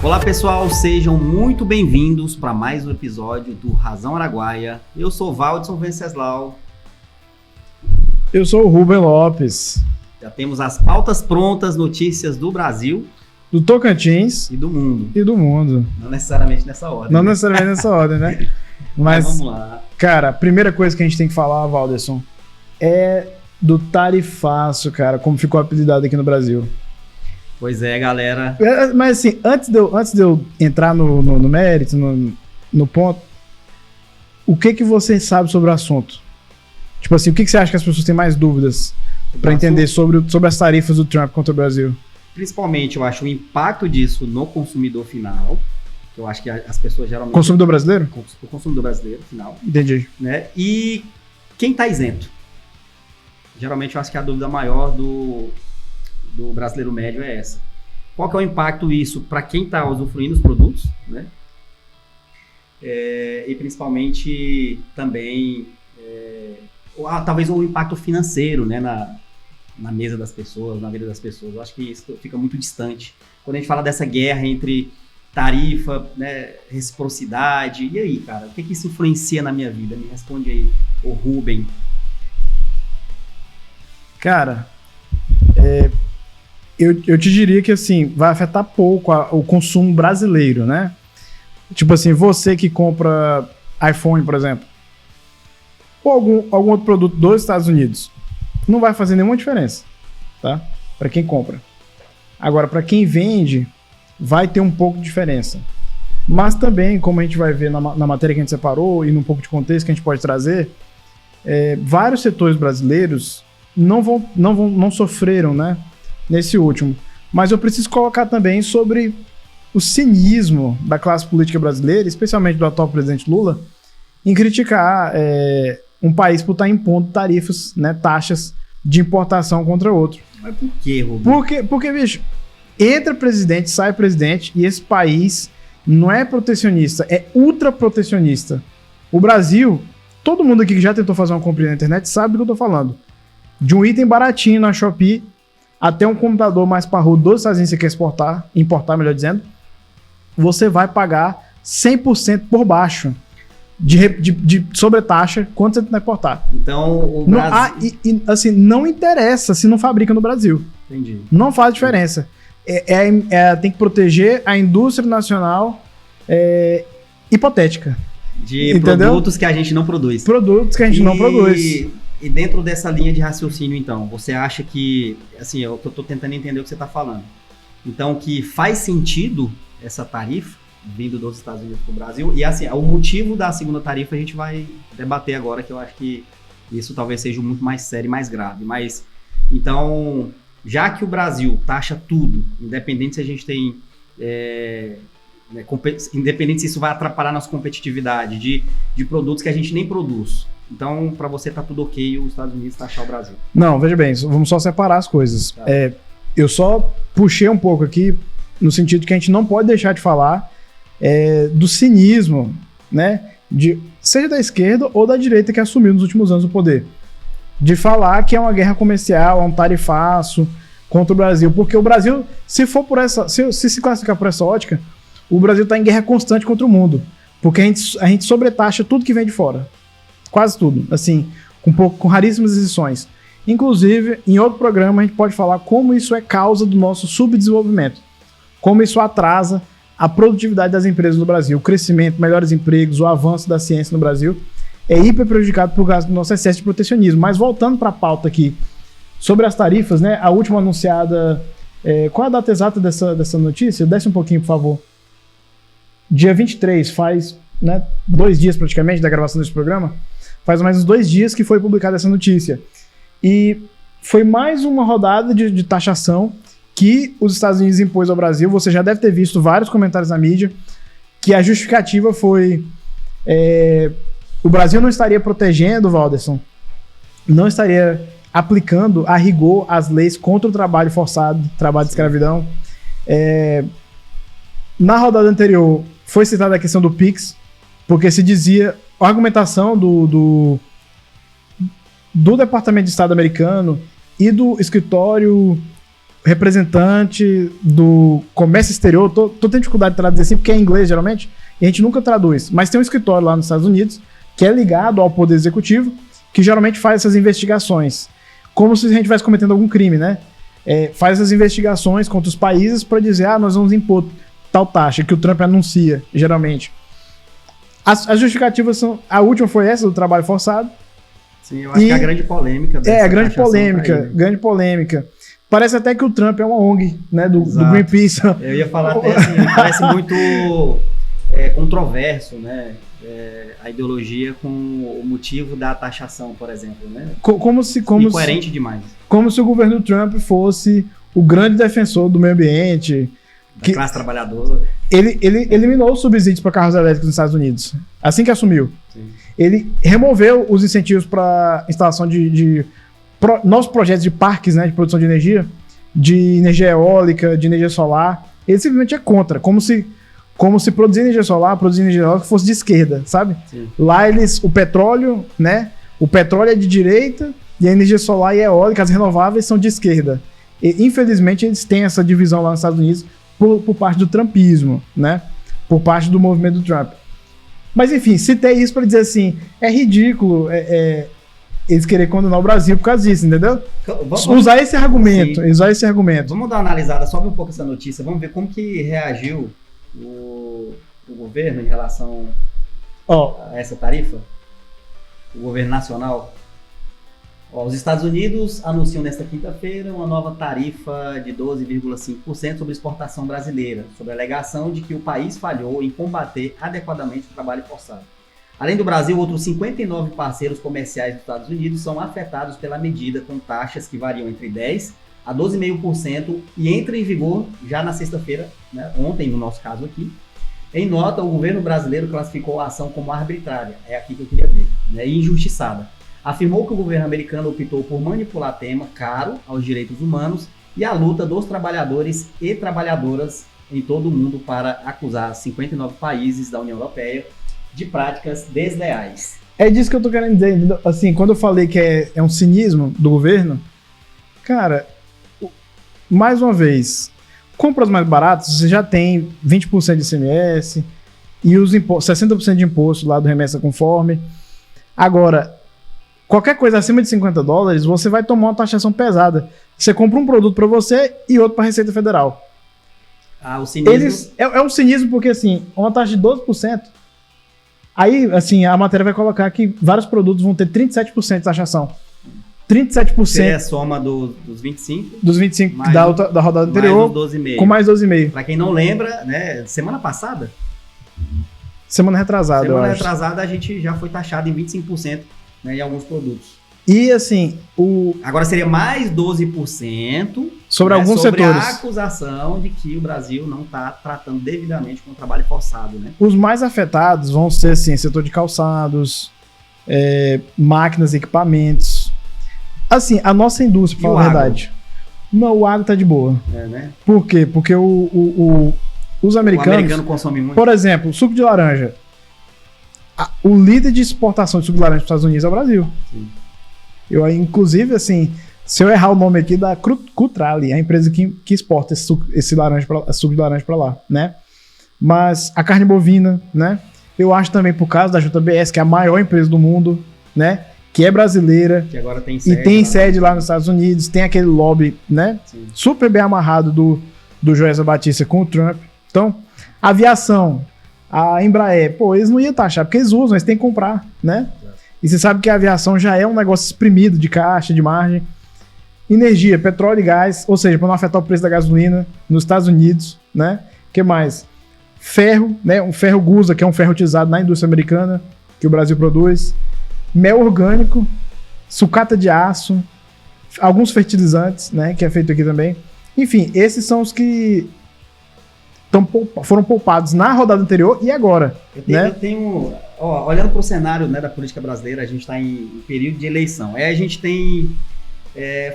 Olá pessoal, sejam muito bem-vindos para mais um episódio do Razão Araguaia. Eu sou Valdson Venceslau. Eu sou o Rubem Lopes. Já temos as pautas prontas, notícias do Brasil, do Tocantins e do mundo. Não necessariamente nessa ordem. Não necessariamente nessa ordem, né? Mas vamos lá. Cara, a primeira coisa que a gente tem que falar, Valderson, é do tarifaço, cara, como ficou apelidado aqui no Brasil. Pois é, galera. Mas assim, antes de eu entrar no mérito, no ponto, o que você sabe sobre o assunto? Tipo assim, o que você acha que as pessoas têm mais dúvidas para entender sobre as tarifas do Trump contra o Brasil? Principalmente, eu acho o impacto disso no consumidor final. Eu acho que as pessoas geralmente... Consumidor brasileiro? O consumidor brasileiro final. Entendi. Né? E quem está isento? Geralmente, eu acho que a dúvida maior do brasileiro médio é essa. Qual que é o impacto isso para quem está usufruindo dos produtos, né? E principalmente também talvez o impacto financeiro, né, na mesa das pessoas, na vida das pessoas. Eu acho que isso fica muito distante. Quando a gente fala dessa guerra entre tarifa, né, reciprocidade, e aí, cara, o que isso influencia na minha vida? Me responde aí, ô Rubem. Cara, eu te diria que assim, vai afetar pouco o consumo brasileiro, né? Tipo assim, você que compra iPhone, por exemplo, ou algum outro produto dos Estados Unidos, não vai fazer nenhuma diferença, tá? Para quem compra. Agora, para quem vende, vai ter um pouco de diferença. Mas também, como a gente vai ver na matéria que a gente separou e num pouco de contexto que a gente pode trazer, vários setores brasileiros não sofreram, né, nesse último. Mas eu preciso colocar também sobre o cinismo da classe política brasileira, especialmente do atual presidente Lula, em criticar um país por estar impondo tarifas, né, taxas de importação contra outro. Mas por quê, Rubem? Porque, bicho, entra presidente, sai presidente, e esse país não é protecionista, é ultra protecionista. O Brasil, todo mundo aqui que já tentou fazer uma compra na internet sabe do que eu tô falando. De um item baratinho na Shopee até um computador mais parrudo dos Estados Unidos que você quer importar, melhor dizendo, você vai pagar 100% por baixo de sobretaxa quando você tentar importar. Então, o Brasil... assim, não interessa se não fabrica no Brasil. Entendi. Não faz diferença. Tem que proteger a indústria nacional hipotética. De entendeu? Produtos que a gente não produz. Produtos que a gente não produz. E dentro dessa linha de raciocínio, então, você acha que, assim, eu tô tentando entender o que você está falando. Então, que faz sentido essa tarifa vindo dos Estados Unidos para o Brasil? E, assim, o motivo da segunda tarifa a gente vai debater agora, que eu acho que isso talvez seja muito mais sério e mais grave. Mas, então, já que o Brasil taxa tudo, independente se a gente tem... independente se isso vai atrapalhar nossa competitividade de produtos que a gente nem produz. Então, para você tá tudo ok os Estados Unidos taxar o Brasil. Não, veja bem, vamos só separar as coisas. Tá. Eu só puxei um pouco aqui no sentido que a gente não pode deixar de falar do cinismo, né? Seja da esquerda ou da direita que assumiu nos últimos anos o poder. De falar que é uma guerra comercial, é um tarifaço contra o Brasil. Porque o Brasil, se se classificar por essa ótica, o Brasil está em guerra constante contra o mundo. Porque a gente sobretaxa tudo que vem de fora. Quase tudo, assim, com raríssimas exceções. Inclusive, em outro programa, a gente pode falar como isso é causa do nosso subdesenvolvimento. Como isso atrasa a produtividade das empresas no Brasil. O crescimento, melhores empregos, o avanço da ciência no Brasil é hiper prejudicado por causa do nosso excesso de protecionismo. Mas voltando para a pauta aqui, sobre as tarifas, né? A última anunciada... qual é a data exata dessa notícia? Desce um pouquinho, por favor. Dia 23, faz 2 dias praticamente da gravação desse programa. Faz mais uns 2 dias que foi publicada essa notícia. E foi mais uma rodada de taxação que os Estados Unidos impôs ao Brasil. Você já deve ter visto vários comentários na mídia que a justificativa foi o Brasil não estaria protegendo, Valderson, não estaria aplicando a rigor as leis contra o trabalho forçado, trabalho de escravidão. Na rodada anterior foi citada a questão do PIX, porque se dizia, a argumentação do Departamento de Estado americano e do escritório representante do comércio exterior, tô tendo dificuldade de traduzir assim, porque é em inglês geralmente, e a gente nunca traduz, mas tem um escritório lá nos Estados Unidos que é ligado ao Poder Executivo, que geralmente faz essas investigações, como se a gente estivesse cometendo algum crime, né? Faz essas investigações contra os países para dizer, nós vamos impor tal taxa, que o Trump anuncia, geralmente. As justificativas são... A última foi essa, do trabalho forçado. Sim, eu acho que é a grande polêmica. A grande polêmica. Parece até que o Trump é uma ONG, né, do Greenpeace. Eu ia falar até assim, parece muito controverso, né? A ideologia com o motivo da taxação, por exemplo, né? Incoerente demais. Como se o governo Trump fosse o grande defensor do meio ambiente. Da classe trabalhadora. Ele eliminou os subsídios para carros elétricos nos Estados Unidos, assim que assumiu. Sim. Ele removeu os incentivos para instalação de novos projetos de parques, né, de produção de energia eólica, de energia solar. Ele simplesmente é contra, como se produzir energia solar, produzir energia eólica fosse de esquerda, sabe? Sim. Lá o petróleo, né? O petróleo é de direita e a energia solar e eólica, as renováveis, são de esquerda. E, infelizmente, eles têm essa divisão lá nos Estados Unidos por parte do trumpismo, né? Por parte do movimento do Trump. Mas, enfim, citei isso para dizer assim, é ridículo eles querem condenar o Brasil por causa disso, entendeu? Usar esse argumento. Vamos dar uma analisada, sobe um pouco essa notícia, vamos ver como que reagiu o governo em relação a essa tarifa? O governo nacional. Os Estados Unidos anunciam nesta quinta-feira uma nova tarifa de 12,5% sobre exportação brasileira, sob a alegação de que o país falhou em combater adequadamente o trabalho forçado. Além do Brasil, outros 59 parceiros comerciais dos Estados Unidos são afetados pela medida, com taxas que variam entre 10% a 12,5% e entra em vigor já na sexta-feira, né, ontem no nosso caso aqui. Em nota, o governo brasileiro classificou a ação como arbitrária, é aqui que eu queria ver, né, e injustiçada. Afirmou que o governo americano optou por manipular tema caro aos direitos humanos e a luta dos trabalhadores e trabalhadoras em todo o mundo para acusar 59 países da União Europeia de práticas desleais. É disso que eu tô querendo dizer. Assim, quando eu falei que é um cinismo do governo, cara, mais uma vez, compras mais baratas, você já tem 20% de ICMS e os 60% de imposto lá do remessa conforme. Agora, qualquer coisa acima de $50, você vai tomar uma taxação pesada. Você compra um produto para você e outro para a Receita Federal. O cinismo... É um cinismo porque, assim, uma taxa de 12%, aí, assim, a matéria vai colocar que vários produtos vão ter 37% de taxação. 37%. É a soma dos 25%. Dos 25% da rodada anterior. Mais 12,5%. Com mais 12,5%. Para quem não lembra, né, semana passada? Semana retrasada, eu acho. Semana retrasada a gente já foi taxado em 25%, né, em alguns produtos. E, assim, agora seria mais 12% sobre alguns sobre setores. A acusação de que o Brasil não está tratando devidamente com o trabalho forçado, né? Os mais afetados vão ser, assim, setor de calçados, máquinas e equipamentos. Assim, a nossa indústria, pra falar a verdade. Não, o agro tá de boa. Né? Por quê? Porque os americanos... O americano consome muito. Por exemplo, suco de laranja. O líder de exportação de suco de laranja para os Estados Unidos é o Brasil. Sim. Inclusive, assim, se eu errar o nome aqui, da Cutrale, a empresa que exporta esse suco de laranja para lá, né? Mas a carne bovina, né? Eu acho também, por causa da JBS, que é a maior empresa do mundo, né? Que é brasileira. Que agora tem sede. E tem sede lá nos Estados Unidos, tem aquele lobby, né? Sim. Super bem amarrado do Joesley Batista com o Trump. Então, aviação, a Embraer, eles não iam taxar, porque eles usam, eles têm que comprar, né? E você sabe que a aviação já é um negócio exprimido de caixa, de margem. Energia, petróleo e gás, ou seja, para não afetar o preço da gasolina nos Estados Unidos, né? O que mais? Ferro, né? Um ferro gusa, que é um ferro utilizado na indústria americana, que o Brasil produz. Mel orgânico, sucata de aço, alguns fertilizantes, né? Que é feito aqui também. Enfim, esses são os que foram poupados na rodada anterior e agora. Eu tenho olhando para o cenário, né, da política brasileira, a gente está em período de eleição. A gente tem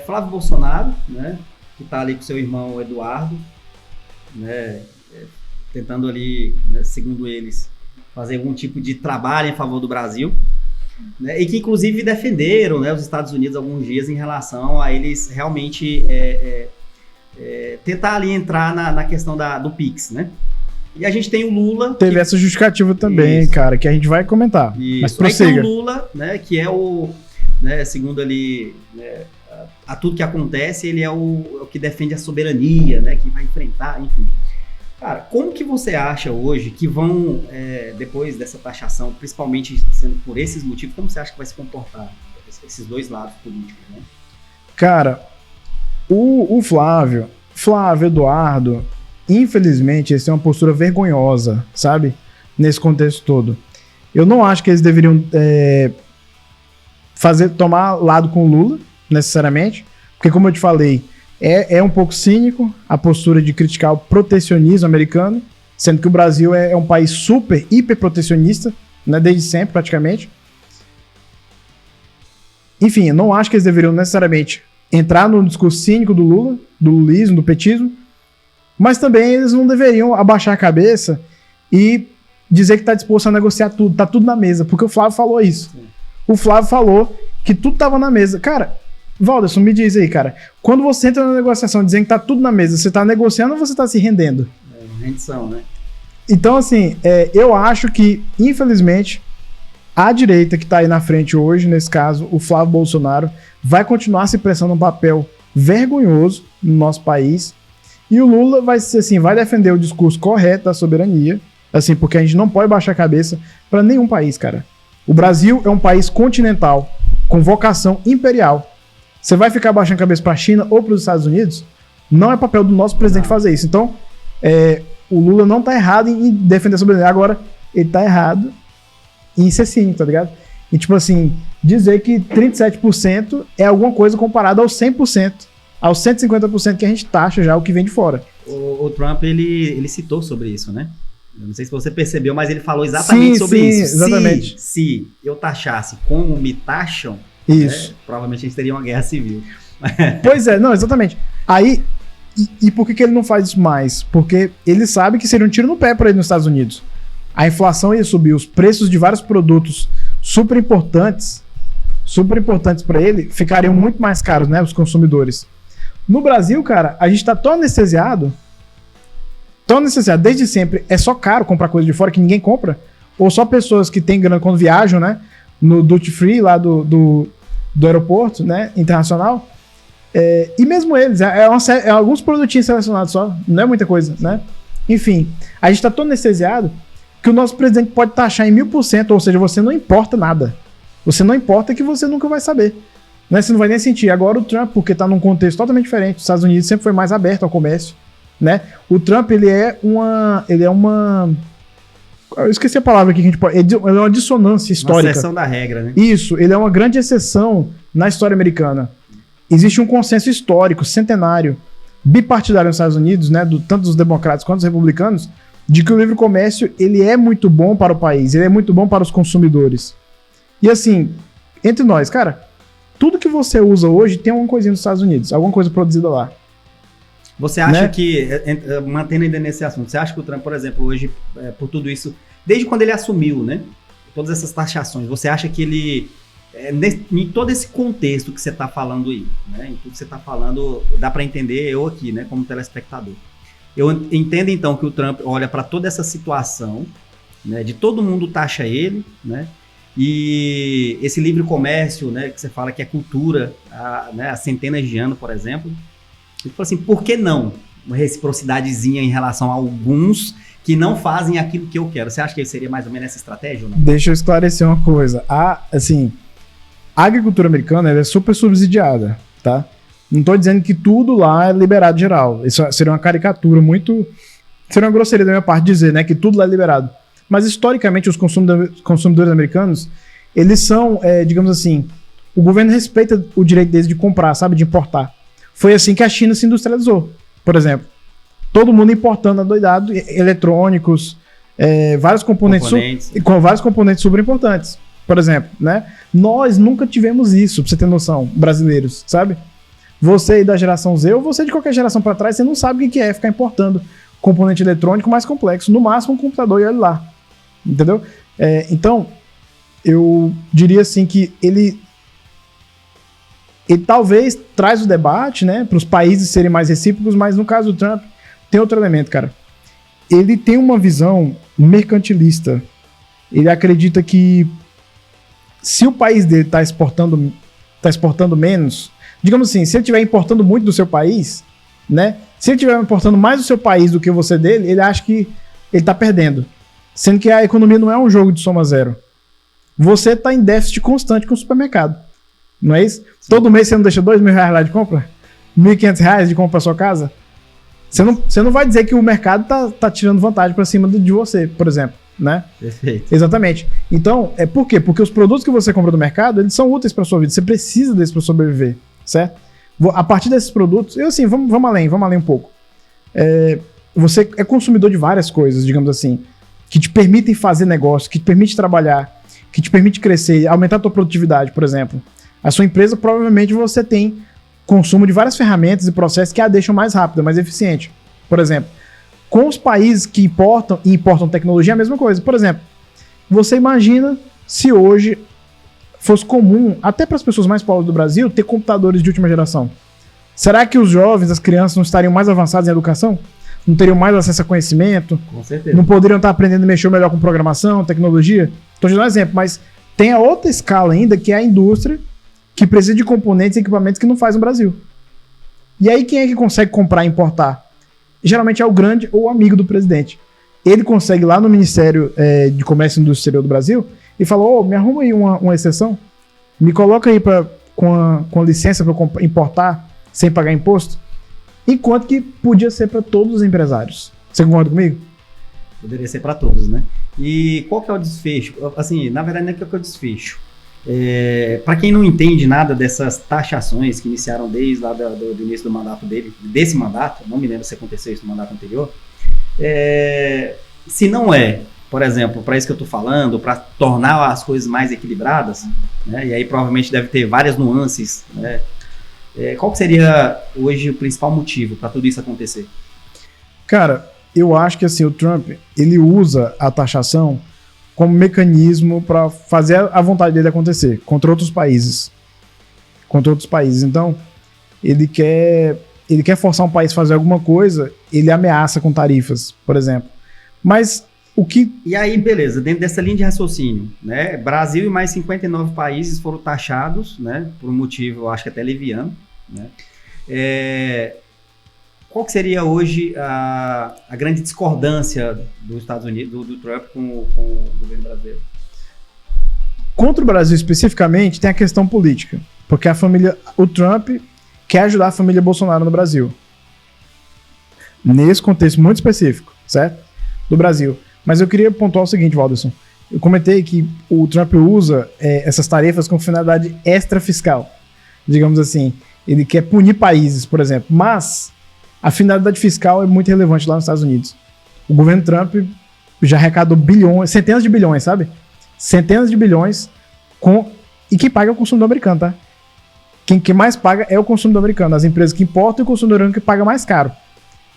Flávio Bolsonaro, né, que está ali com seu irmão Eduardo, né, tentando ali, né, segundo eles, fazer algum tipo de trabalho em favor do Brasil, né, e que inclusive defenderam, né, os Estados Unidos alguns dias em relação a eles realmente tentar ali entrar na questão do Pix, né? E a gente tem o Lula... Teve essa justificativa também, cara, que a gente vai comentar. Mas prossiga. Aí tem o Lula, né, que é o... Né, segundo ali, né, a tudo que acontece, ele é o que defende a soberania, né, que vai enfrentar, enfim. Cara, como que você acha hoje que vão, depois dessa taxação, principalmente sendo por esses motivos, como você acha que vai se comportar esses dois lados políticos, né? Cara, o Flávio, Eduardo, infelizmente, eles têm uma postura vergonhosa, sabe? Nesse contexto todo. Eu não acho que eles deveriam tomar lado com o Lula, necessariamente, porque, como eu te falei, é um pouco cínico a postura de criticar o protecionismo americano, sendo que o Brasil é um país super, hiper protecionista, né, desde sempre, praticamente. Enfim, eu não acho que eles deveriam necessariamente entrar no discurso cínico do Lula, do lulismo, do petismo, mas também eles não deveriam abaixar a cabeça e dizer que está disposto a negociar tudo, tá tudo na mesa, porque o Flávio falou isso. Sim. O Flávio falou que tudo estava na mesa. Cara, Walderson, me diz aí, cara, quando você entra na negociação dizendo que tá tudo na mesa, você tá negociando ou você tá se rendendo? Rendição, né? Então, assim, eu acho que, infelizmente, a direita que tá aí na frente hoje, nesse caso, o Flávio Bolsonaro, vai continuar se prestando um papel vergonhoso no nosso país. E o Lula vai defender o discurso correto da soberania, assim, porque a gente não pode baixar a cabeça para nenhum país, cara. O Brasil é um país continental, com vocação imperial. Você vai ficar baixando a cabeça para a China ou para os Estados Unidos? Não é papel do nosso presidente fazer isso. Então, o Lula não tá errado em defender a soberania. Agora, ele tá errado em ser cínico, tá ligado? E, tipo assim, dizer que 37% é alguma coisa comparada aos 100%, aos 150% que a gente taxa já o que vem de fora. O Trump, ele citou sobre isso, né? Eu não sei se você percebeu, mas ele falou exatamente sobre isso. Exatamente. Se eu taxasse como me taxam, isso. Provavelmente a gente teria uma guerra civil. Pois é, não, exatamente. Aí, e por que ele não faz isso mais? Porque ele sabe que seria um tiro no pé para ele nos Estados Unidos. A inflação ia subir, os preços de vários produtos super importantes para ele ficariam muito mais caros, né, os consumidores. No Brasil, cara, a gente tá tão anestesiado, desde sempre, é só caro comprar coisa de fora que ninguém compra, ou só pessoas que têm grana quando viajam, né, no duty free lá do aeroporto, né, internacional, e mesmo eles, alguns produtinhos selecionados só, não é muita coisa, né, enfim, a gente tá tão anestesiado que o nosso presidente pode taxar em 1000%, ou seja, você não importa nada, você não importa que você nunca vai saber, né, você não vai nem sentir. Agora o Trump, porque tá num contexto totalmente diferente, os Estados Unidos sempre foi mais aberto ao comércio, né, o Trump, ele é uma eu esqueci a palavra aqui que a gente pode. Ele é uma dissonância histórica. Uma exceção da regra, né? Isso, ele é uma grande exceção na história americana. Existe um consenso histórico, centenário, bipartidário nos Estados Unidos, né, tanto dos democratas quanto dos republicanos, de que o livre comércio ele é muito bom para o país, ele é muito bom para os consumidores. E assim, entre nós, cara, tudo que você usa hoje tem alguma coisinha nos Estados Unidos, alguma coisa produzida lá. Você acha, né, que, mantendo ainda nesse assunto, você acha que o Trump, por exemplo, hoje, por tudo isso, desde quando ele assumiu, né, todas essas taxações, você acha que ele, em todo esse contexto que você está falando aí, né, em tudo que você está falando, dá para entender eu aqui, né, como telespectador. Eu entendo, então, que o Trump olha para toda essa situação, né, de todo mundo taxa ele, né, e esse livre comércio, né, que você fala que é cultura, há centenas de anos, por exemplo. Ele falou assim, por que não uma reciprocidadezinha em relação a alguns que não fazem aquilo que eu quero? Você acha que seria mais ou menos essa estratégia ou não? Deixa eu esclarecer uma coisa. A agricultura americana ela é super subsidiada, tá? Não tô dizendo que tudo lá é liberado geral. Isso seria uma caricatura seria uma grosseria da minha parte dizer, né, que tudo lá é liberado. Mas historicamente os consumidores americanos, eles são, digamos assim, o governo respeita o direito deles de comprar, sabe, de importar. Foi assim que a China se industrializou, por exemplo. Todo mundo importando adoidado, eletrônicos, vários componentes com vários componentes super importantes, por exemplo, né? Nós nunca tivemos isso, pra você ter noção, brasileiros, sabe? Você aí da geração Z, ou você de qualquer geração para trás, você não sabe o que é ficar importando componente eletrônico mais complexo. No máximo um computador e olha lá, entendeu? Então, eu diria assim que ele E talvez traz o debate, né, para os países serem mais recíprocos, mas no caso do Trump, tem outro elemento, cara. Ele tem uma visão mercantilista. Ele acredita que se o país dele está exportando menos, digamos assim, se ele estiver importando muito do seu país, né, se ele estiver importando mais do seu país do que você dele, ele acha que ele está perdendo. Sendo que a economia não é um jogo de soma zero. Você está em déficit constante com o supermercado. Não é isso? Sim. Todo mês você não deixa R$2.000 lá de compra? R$1.500 de compra para sua casa? Você não vai dizer que o mercado tá tirando vantagem para cima de você, por exemplo, né? Perfeito. Exatamente. Então, por quê? Porque os produtos que você compra do mercado, eles são úteis para sua vida. Você precisa deles para sobreviver, certo? A partir desses produtos, vamos além um pouco. Você é consumidor de várias coisas, digamos assim, que te permitem fazer negócio, que te permitem trabalhar, que te permite crescer, aumentar a tua produtividade, por exemplo. A sua empresa, provavelmente, você tem consumo de várias ferramentas e processos que a deixam mais rápida, mais eficiente. Por exemplo, com os países que importam tecnologia, é a mesma coisa. Por exemplo, você imagina se hoje fosse comum, até para as pessoas mais pobres do Brasil, ter computadores de última geração. Será que os jovens, as crianças, não estariam mais avançados em educação? Não teriam mais acesso a conhecimento? Com certeza. Não poderiam estar aprendendo a mexer melhor com programação, tecnologia? Estou te dando um exemplo, mas tem a outra escala ainda, que é a indústria, que precisa de componentes e equipamentos que não faz no Brasil. E aí quem é que consegue comprar e importar? Geralmente é o grande ou amigo do presidente. Ele consegue lá no Ministério de Comércio e Indústria Exterior do Brasil e fala, me arruma aí uma exceção, me coloca aí com licença para importar sem pagar imposto, enquanto que podia ser para todos os empresários. Você concorda comigo? Poderia ser para todos, né? E qual que é o desfecho? Assim, na verdade, não é que é o desfecho. Para quem não entende nada dessas taxações que iniciaram desde lá do início do mandato dele, desse mandato, não me lembro se aconteceu isso no mandato anterior, se não por exemplo, para isso que eu estou falando, para tornar as coisas mais equilibradas, né, e aí provavelmente deve ter várias nuances, né, qual que seria hoje o principal motivo para tudo isso acontecer? Cara, eu acho que assim, o Trump, ele usa a taxação como mecanismo para fazer a vontade dele acontecer contra outros países. Então, ele quer forçar um país a fazer alguma coisa, ele ameaça com tarifas, por exemplo. Mas o que... E aí, beleza, dentro dessa linha de raciocínio, né, Brasil e mais 59 países foram taxados, né, por um motivo, eu acho que até leviano, né, qual que seria hoje a grande discordância dos Estados Unidos, do Trump com o governo brasileiro? Contra o Brasil especificamente, tem a questão política. Porque o Trump quer ajudar a família Bolsonaro no Brasil. Nesse contexto muito específico, certo? Do Brasil. Mas eu queria pontuar o seguinte, Walderson. Eu comentei que o Trump usa essas tarefas com finalidade extrafiscal. Digamos assim, ele quer punir países, por exemplo. Mas a finalidade fiscal é muito relevante lá nos Estados Unidos. O governo Trump já arrecadou bilhões, centenas de bilhões, sabe? Centenas de bilhões e quem paga é o consumidor americano, tá? Quem mais paga é o consumidor americano. As empresas que importam e o consumidor americano que paga mais caro.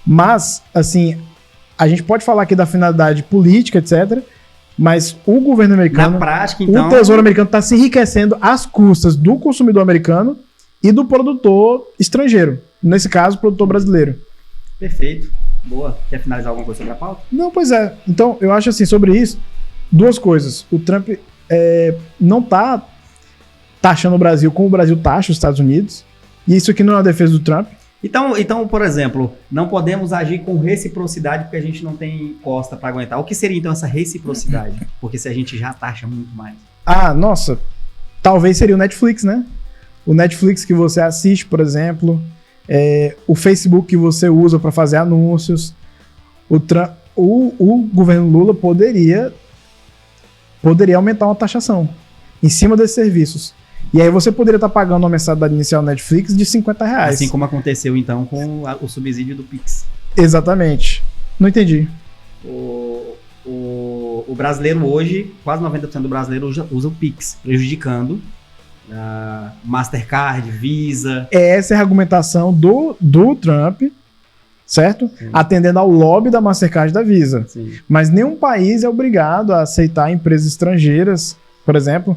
Mas, assim, a gente pode falar aqui da finalidade política, etc., mas o governo americano, na prática, então, o Tesouro americano está se enriquecendo às custas do consumidor americano e do produtor estrangeiro. Nesse caso, o produtor brasileiro. Perfeito. Boa. Quer finalizar alguma coisa sobre a pauta? Não, pois é. Então, eu acho assim, sobre isso, duas coisas. O Trump não está taxando o Brasil como o Brasil taxa os Estados Unidos. E isso aqui não é uma defesa do Trump. Então, por exemplo, não podemos agir com reciprocidade porque a gente não tem costa para aguentar. O que seria, então, essa reciprocidade? Porque se a gente já taxa muito mais. Nossa. Talvez seria o Netflix, né? O Netflix que você assiste, por exemplo. O Facebook que você usa para fazer anúncios. O governo Lula poderia aumentar uma taxação em cima desses serviços. E aí você poderia estar pagando uma mensalidade inicial no Netflix de R$50. Assim como aconteceu, então, com o subsídio do Pix. Exatamente. Não entendi. O brasileiro hoje, quase 90% do brasileiro usa o Pix, prejudicando Mastercard, Visa. Essa é a argumentação do Trump, certo? Sim. Atendendo ao lobby da Mastercard e da Visa. Sim. Mas nenhum país é obrigado a aceitar empresas estrangeiras, por exemplo,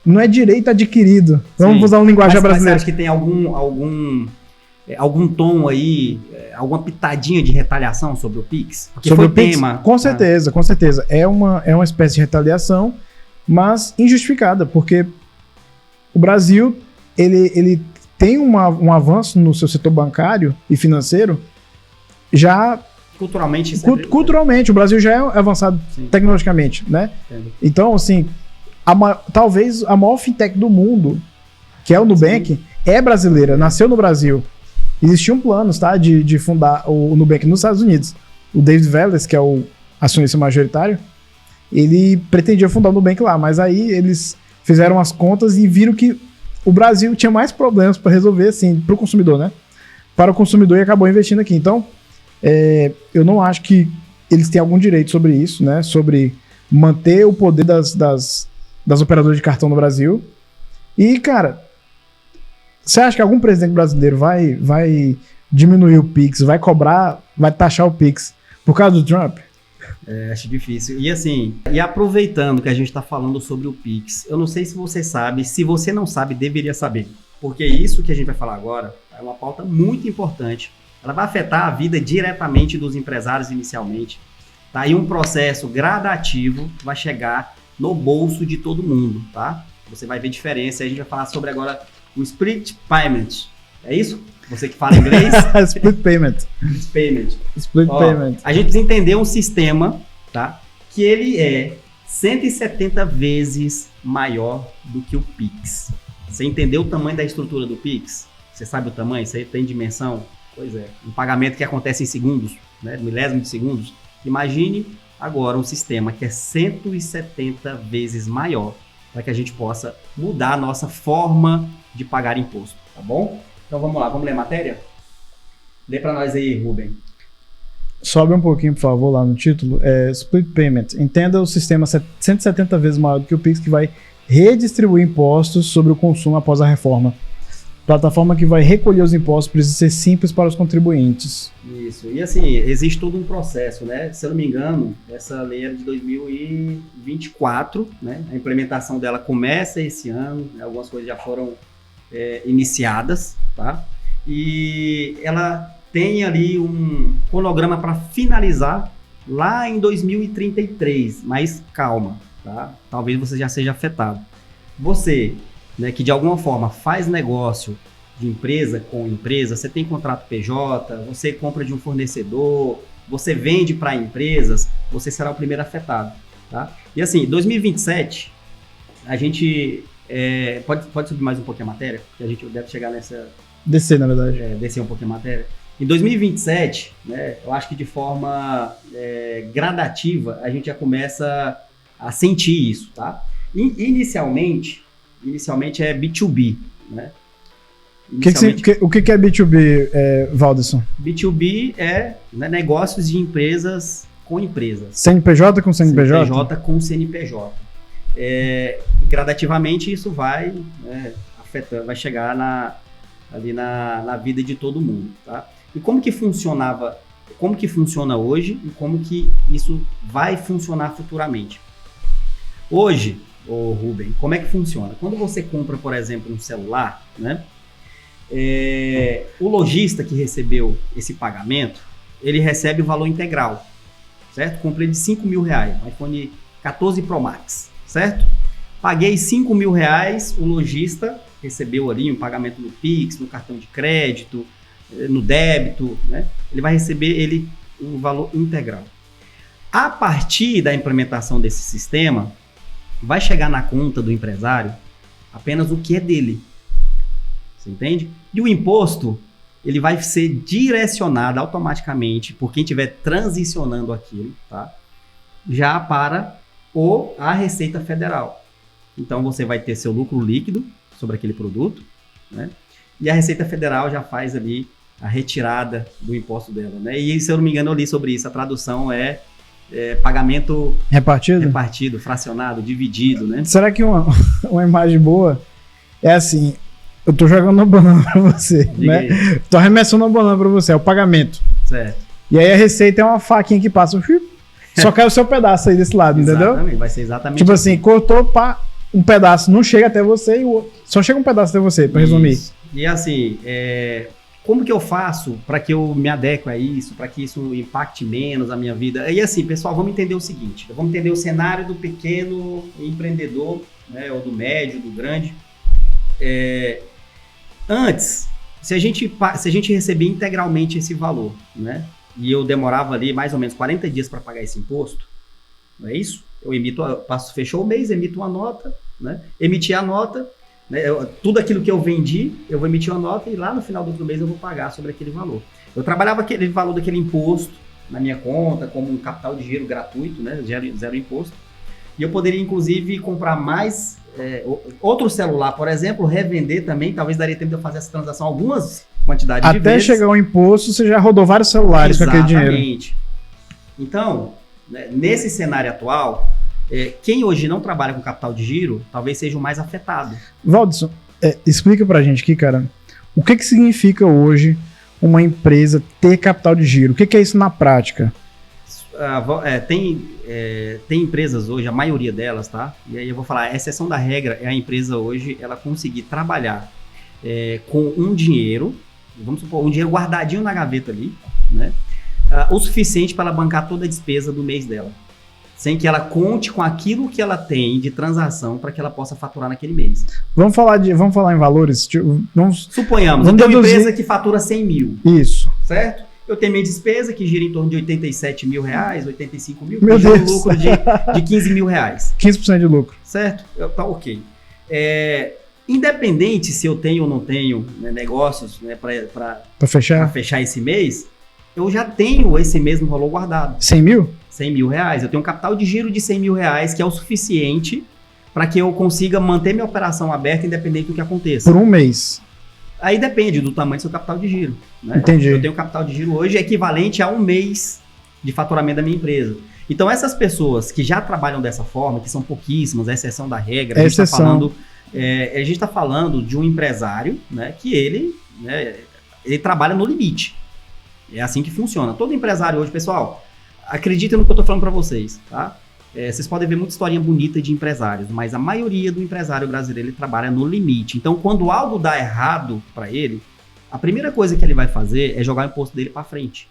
não é direito adquirido. Vamos usar uma linguagem brasileira. Mas você acha que tem algum tom aí, alguma pitadinha de retaliação sobre o Pix? Porque sobre foi o Pix? tema. Com certeza, com certeza. É uma espécie de retaliação, mas injustificada, porque o Brasil, ele tem um avanço no seu setor bancário e financeiro já... Culturalmente, o Brasil já é avançado tecnologicamente, né? Entendo. Então, assim, talvez a maior fintech do mundo, que é o Nubank, é brasileira, nasceu no Brasil. Existiam planos, tá, de fundar o Nubank nos Estados Unidos. O David Vélez, que é o acionista majoritário, ele pretendia fundar o Nubank lá, mas aí eles fizeram as contas e viram que o Brasil tinha mais problemas para resolver, assim, para o consumidor, né? Para o consumidor, e acabou investindo aqui. Então, eu não acho que eles têm algum direito sobre isso, né? Sobre manter o poder das operadoras de cartão no Brasil. E, cara, você acha que algum presidente brasileiro vai diminuir o Pix, vai cobrar, vai taxar o Pix por causa do Trump? Acho difícil. E assim, aproveitando que a gente está falando sobre o Pix, eu não sei se você sabe, se você não sabe, deveria saber. Porque isso que a gente vai falar agora é uma pauta muito importante. Ela vai afetar a vida diretamente dos empresários inicialmente. Tá? E um processo gradativo vai chegar no bolso de todo mundo, tá? Você vai ver diferença. A gente vai falar sobre agora o Split Payment. É isso? Você que fala inglês? Split Payment. Split Payment. A gente precisa entender um sistema, tá? Que ele é 170 vezes maior do que o Pix. Você entendeu o tamanho da estrutura do Pix? Você sabe o tamanho? Você tem dimensão? Pois é. Um pagamento que acontece em segundos, né? Milésimo de segundos. Imagine agora um sistema que é 170 vezes maior para que a gente possa mudar a nossa forma de pagar imposto, tá bom? Então vamos lá, vamos ler a matéria? Lê para nós aí, Rubem. Sobe um pouquinho, por favor, lá no título. Split Payment. Entenda o sistema 170 vezes maior do que o Pix, que vai redistribuir impostos sobre o consumo após a reforma. Plataforma que vai recolher os impostos precisa ser simples para os contribuintes. Isso. E assim, existe todo um processo, né? Se eu não me engano, essa lei é de 2024, né? A implementação dela começa esse ano, né? Algumas coisas já foram iniciadas, tá? E ela tem ali um cronograma para finalizar lá em 2033, mas calma, tá? Talvez você já seja afetado. Você, né, que de alguma forma faz negócio de empresa com empresa, você tem contrato PJ, você compra de um fornecedor, você vende para empresas, você será o primeiro afetado, tá? E assim, 2027, a gente pode subir mais um pouquinho a matéria, que a gente deve chegar nessa... Descer, na verdade. Descer um pouquinho a matéria. Em 2027, né, eu acho que de forma gradativa, a gente já começa a sentir isso, tá? Inicialmente é B2B, né? O que é B2B, Valderson? B2B é, né, negócios de empresas com empresas. CNPJ com CNPJ? CNPJ com CNPJ. Gradativamente isso vai, né, afetando, vai chegar ali na vida de todo mundo, tá? E como que funciona hoje e como que isso vai funcionar futuramente? Hoje, Rubem, como é que funciona? Quando você compra, por exemplo, um celular, né? O lojista que recebeu esse pagamento, ele recebe o valor integral, certo? Comprei de R$5.000, um iPhone 14 Pro Max, certo? Paguei R$5.000, o lojista recebeu ali um pagamento no Pix, no cartão de crédito, no débito, né? Ele vai receber o valor integral. A partir da implementação desse sistema, vai chegar na conta do empresário apenas o que é dele. Você entende? E o imposto, ele vai ser direcionado automaticamente por quem estiver transicionando aquilo, tá? Já para a Receita Federal. Então você vai ter seu lucro líquido sobre aquele produto, né? E a Receita Federal já faz ali a retirada do imposto dela, né? E se eu não me engano, eu li sobre isso. A tradução é pagamento repartido, fracionado, dividido, né? Será que uma imagem boa é assim, eu tô jogando uma banana pra você, diga, né? Aí. Tô arremessando uma banana pra você, é o pagamento. Certo. E aí a receita é uma faquinha que passa, só cai o seu pedaço aí desse lado, entendeu? Exatamente, vai ser exatamente tipo assim, cortou, pá, um pedaço não chega até você e o outro, só chega um pedaço até você, para resumir. E assim, como que eu faço para que eu me adeque a isso, para que isso impacte menos a minha vida? E assim, pessoal, vamos entender o seguinte, vamos entender o cenário do pequeno empreendedor, né, ou do médio, do grande. Antes, se a gente recebia integralmente esse valor, né, e eu demorava ali mais ou menos 40 dias para pagar esse imposto, não é isso? Eu fechou o mês, emito uma nota, né, emiti a nota, né, tudo aquilo que eu vendi, eu vou emitir uma nota e lá no final do outro mês eu vou pagar sobre aquele valor. Eu trabalhava aquele valor daquele imposto na minha conta como um capital de giro gratuito, né, zero imposto, e eu poderia inclusive comprar mais outro celular, por exemplo, revender também, talvez daria tempo de eu fazer essa transação algumas quantidades de vezes. Até chegar ao imposto, você já rodou vários celulares com aquele dinheiro. Exatamente. Então, né, nesse cenário atual, quem hoje não trabalha com capital de giro, talvez seja o mais afetado. Valdisson, explica pra gente aqui, cara, o que significa hoje uma empresa ter capital de giro? O que é isso na prática? Tem empresas hoje, a maioria delas, tá? E aí eu vou falar, a exceção da regra é a empresa hoje, ela conseguir trabalhar com um dinheiro, vamos supor, um dinheiro guardadinho na gaveta ali, né? O suficiente para ela bancar toda a despesa do mês dela, sem que ela conte com aquilo que ela tem de transação para que ela possa faturar naquele mês. Vamos falar em valores? Suponhamos, eu tenho uma empresa que fatura 100 mil. Isso. Certo? Eu tenho minha despesa que gira em torno de 87 mil reais, 85 mil, Meu Deus. Um lucro de 15 mil reais. 15% de lucro. Certo? Tá ok. Independente se eu tenho ou não tenho, né, negócios, né, para fechar esse mês, eu já tenho esse mesmo valor guardado. 100 mil? 100 mil reais. Eu tenho um capital de giro de 100 mil reais, que é o suficiente para que eu consiga manter minha operação aberta, independente do que aconteça. Por um mês. Aí depende do tamanho do seu capital de giro, né? Entendi. Eu tenho capital de giro hoje equivalente a um mês de faturamento da minha empresa. Então, essas pessoas que já trabalham dessa forma, que são pouquíssimas, a exceção da regra, a gente está falando de um empresário, né, que ele trabalha no limite. É assim que funciona. Todo empresário hoje, pessoal, acreditem no que eu estou falando para vocês, tá? Vocês podem ver muita historinha bonita de empresários, mas a maioria do empresário brasileiro, ele trabalha no limite. Então, quando algo dá errado para ele, a primeira coisa que ele vai fazer é jogar o imposto dele para frente,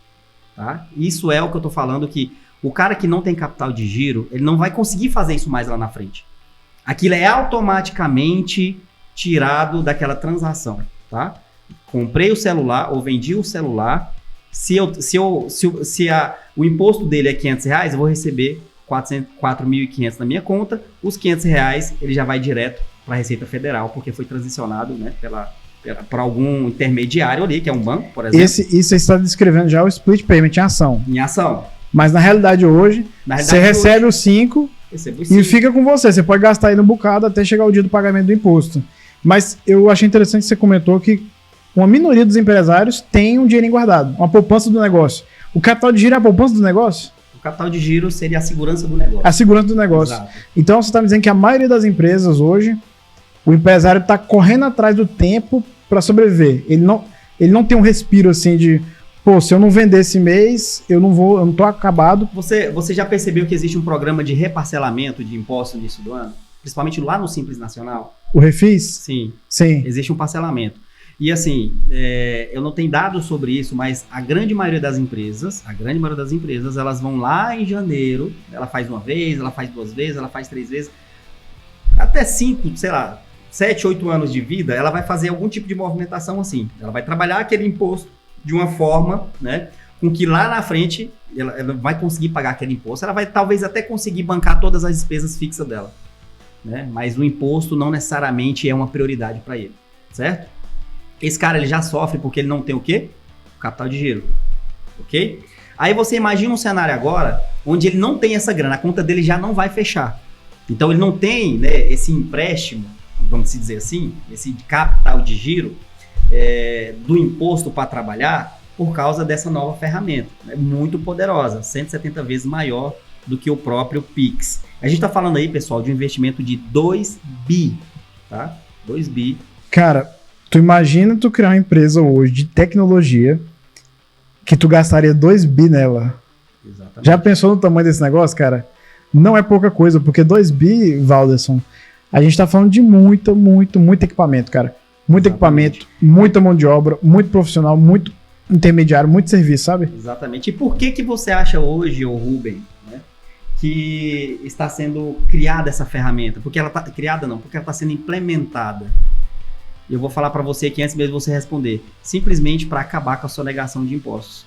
tá? Isso é o que eu estou falando, que o cara que não tem capital de giro, ele não vai conseguir fazer isso mais lá na frente. Aquilo é automaticamente tirado daquela transação, tá? Comprei o celular ou vendi o celular, o imposto dele é R$500, eu vou receber 4.500 na minha conta, os R$500 ele já vai direto para a Receita Federal, porque foi transicionado, né, para algum intermediário ali, que é um banco, por exemplo. Isso você está descrevendo já o split payment em ação. Em ação. Mas na realidade hoje, você recebe os 5 e fica com você. Você pode gastar aí no bocado até chegar o dia do pagamento do imposto. Mas eu achei interessante que você comentou que uma minoria dos empresários tem um dinheirinho guardado, uma poupança do negócio. O capital de giro é a poupança do negócio? O capital de giro seria a segurança do negócio. A segurança do negócio. Exato. Então você está me dizendo que a maioria das empresas hoje, o empresário está correndo atrás do tempo para sobreviver. Ele não tem um respiro assim de, pô, se eu não vender esse mês, eu não tô acabado. Você já percebeu que existe um programa de reparcelamento de impostos no início do ano? Principalmente lá no Simples Nacional? O Refis? Sim. Sim. Existe um parcelamento. E assim, eu não tenho dados sobre isso, mas a grande maioria das empresas, elas vão lá em janeiro, ela faz uma vez, ela faz 2 vezes, ela faz 3 vezes, até 5, sei lá, 7, 8 anos de vida, ela vai fazer algum tipo de movimentação assim. Ela vai trabalhar aquele imposto de uma forma, né, com que lá na frente ela vai conseguir pagar aquele imposto, ela vai talvez até conseguir bancar todas as despesas fixas dela, né? Mas o imposto não necessariamente é uma prioridade para ele, certo? Esse cara, ele já sofre porque ele não tem o quê? O capital de giro, ok? Aí você imagina um cenário agora onde ele não tem essa grana, a conta dele já não vai fechar. Então ele não tem, né, esse empréstimo, vamos dizer assim, esse capital de giro do imposto para trabalhar por causa dessa nova ferramenta, né, muito poderosa, 170 vezes maior do que o próprio Pix. A gente está falando aí, pessoal, de um investimento de 2 bi, tá? 2 bi. Cara, tu imagina tu criar uma empresa hoje de tecnologia que tu gastaria 2 bi nela. Exatamente. Já pensou no tamanho desse negócio, cara? Não é pouca coisa, porque 2 bi, Valdisson, a gente tá falando de muito equipamento, cara. Muito Exatamente. equipamento, muita mão de obra, muito profissional, muito intermediário, muito serviço, sabe? Exatamente. E por que você acha hoje, ô Rubem, né, que está sendo criada essa ferramenta? Porque ela está criada, não, porque ela está sendo implementada. Eu vou falar para você aqui antes mesmo de você responder. Simplesmente para acabar com a sonegação de impostos.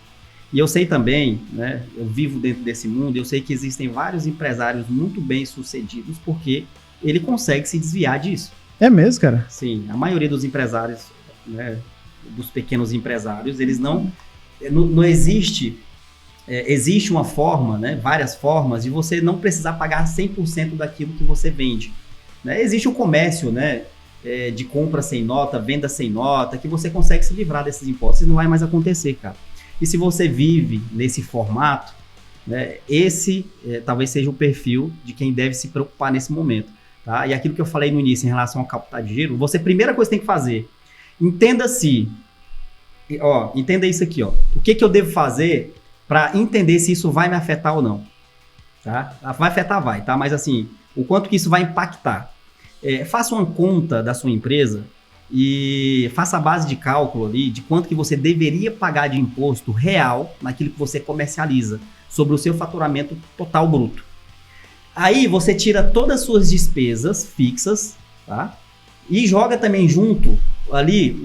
E eu sei também, né, eu vivo dentro desse mundo, eu sei que existem vários empresários muito bem sucedidos porque ele consegue se desviar disso. É mesmo, cara? Sim, a maioria dos empresários, né, dos pequenos empresários, eles não existe, existe uma forma, né, várias formas de você não precisar pagar 100% daquilo que você vende. Né? Existe o comércio, né, de compra sem nota, venda sem nota, que você consegue se livrar desses impostos, isso não vai mais acontecer, cara. E se você vive nesse formato, né, esse talvez seja o perfil de quem deve se preocupar nesse momento. Tá? E aquilo que eu falei no início em relação ao capital de giro, você, primeira coisa que tem que fazer, entenda isso aqui, ó. O que eu devo fazer para entender se isso vai me afetar ou não? Tá? Vai afetar, vai, tá? Mas assim, o quanto que isso vai impactar. Faça uma conta da sua empresa e faça a base de cálculo ali de quanto que você deveria pagar de imposto real naquilo que você comercializa sobre o seu faturamento total bruto. Aí você tira todas as suas despesas fixas, tá? E joga também junto ali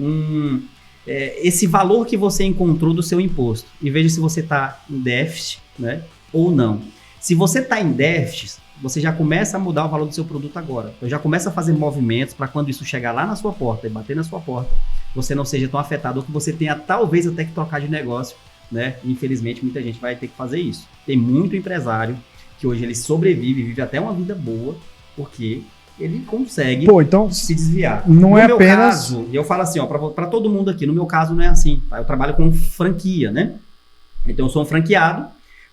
esse valor que você encontrou do seu imposto. E veja se você está em déficit, né, ou não. Se você está em déficit, você já começa a mudar o valor do seu produto agora. Então já começa a fazer movimentos para quando isso chegar lá na sua porta e bater na sua porta, você não seja tão afetado ou que você tenha talvez até que trocar de negócio, né? Infelizmente muita gente vai ter que fazer isso. Tem muito empresário que hoje ele sobrevive, vive até uma vida boa, porque ele consegue então, se desviar. Não no é meu apenas... caso, eu falo assim, ó, para todo mundo aqui, no meu caso não é assim, tá? Eu trabalho com franquia, né? Então eu sou um franqueado,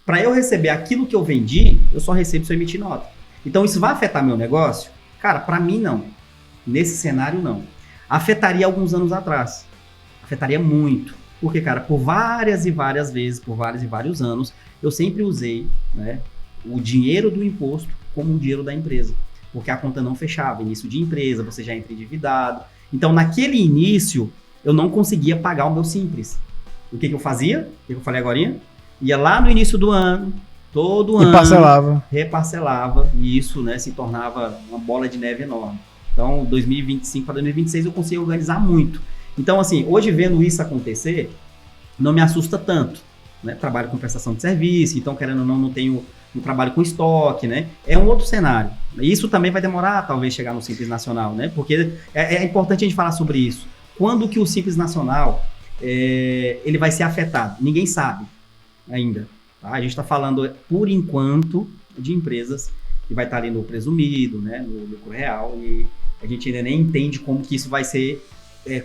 para eu receber aquilo que eu vendi, eu só recebo se eu emitir nota. Então isso vai afetar meu negócio? Cara, para mim não. Nesse cenário não. Afetaria alguns anos atrás. Afetaria muito. Porque, cara, por várias e várias vezes, por vários e vários anos, eu sempre usei, né, o dinheiro do imposto como o dinheiro da empresa, porque a conta não fechava, início de empresa, você já entra endividado. Então, naquele início, eu não conseguia pagar o meu Simples. O que eu fazia? O que eu falei agorinha? Ia lá no início do ano, todo ano, reparcelava, e isso, né, se tornava uma bola de neve enorme. Então, 2025 para 2026 eu consegui organizar muito. Então, assim, hoje vendo isso acontecer, não me assusta tanto, né? Trabalho com prestação de serviço, então, querendo ou não tenho um trabalho com estoque, né? É um outro cenário. Isso também vai demorar, talvez, chegar no Simples Nacional, né? Porque é importante a gente falar sobre isso. Quando que o Simples Nacional ele vai ser afetado? Ninguém sabe ainda. Tá? A gente está falando, por enquanto, de empresas que vai estar ali no presumido, né? No lucro real, e a gente ainda nem entende como que isso vai ser,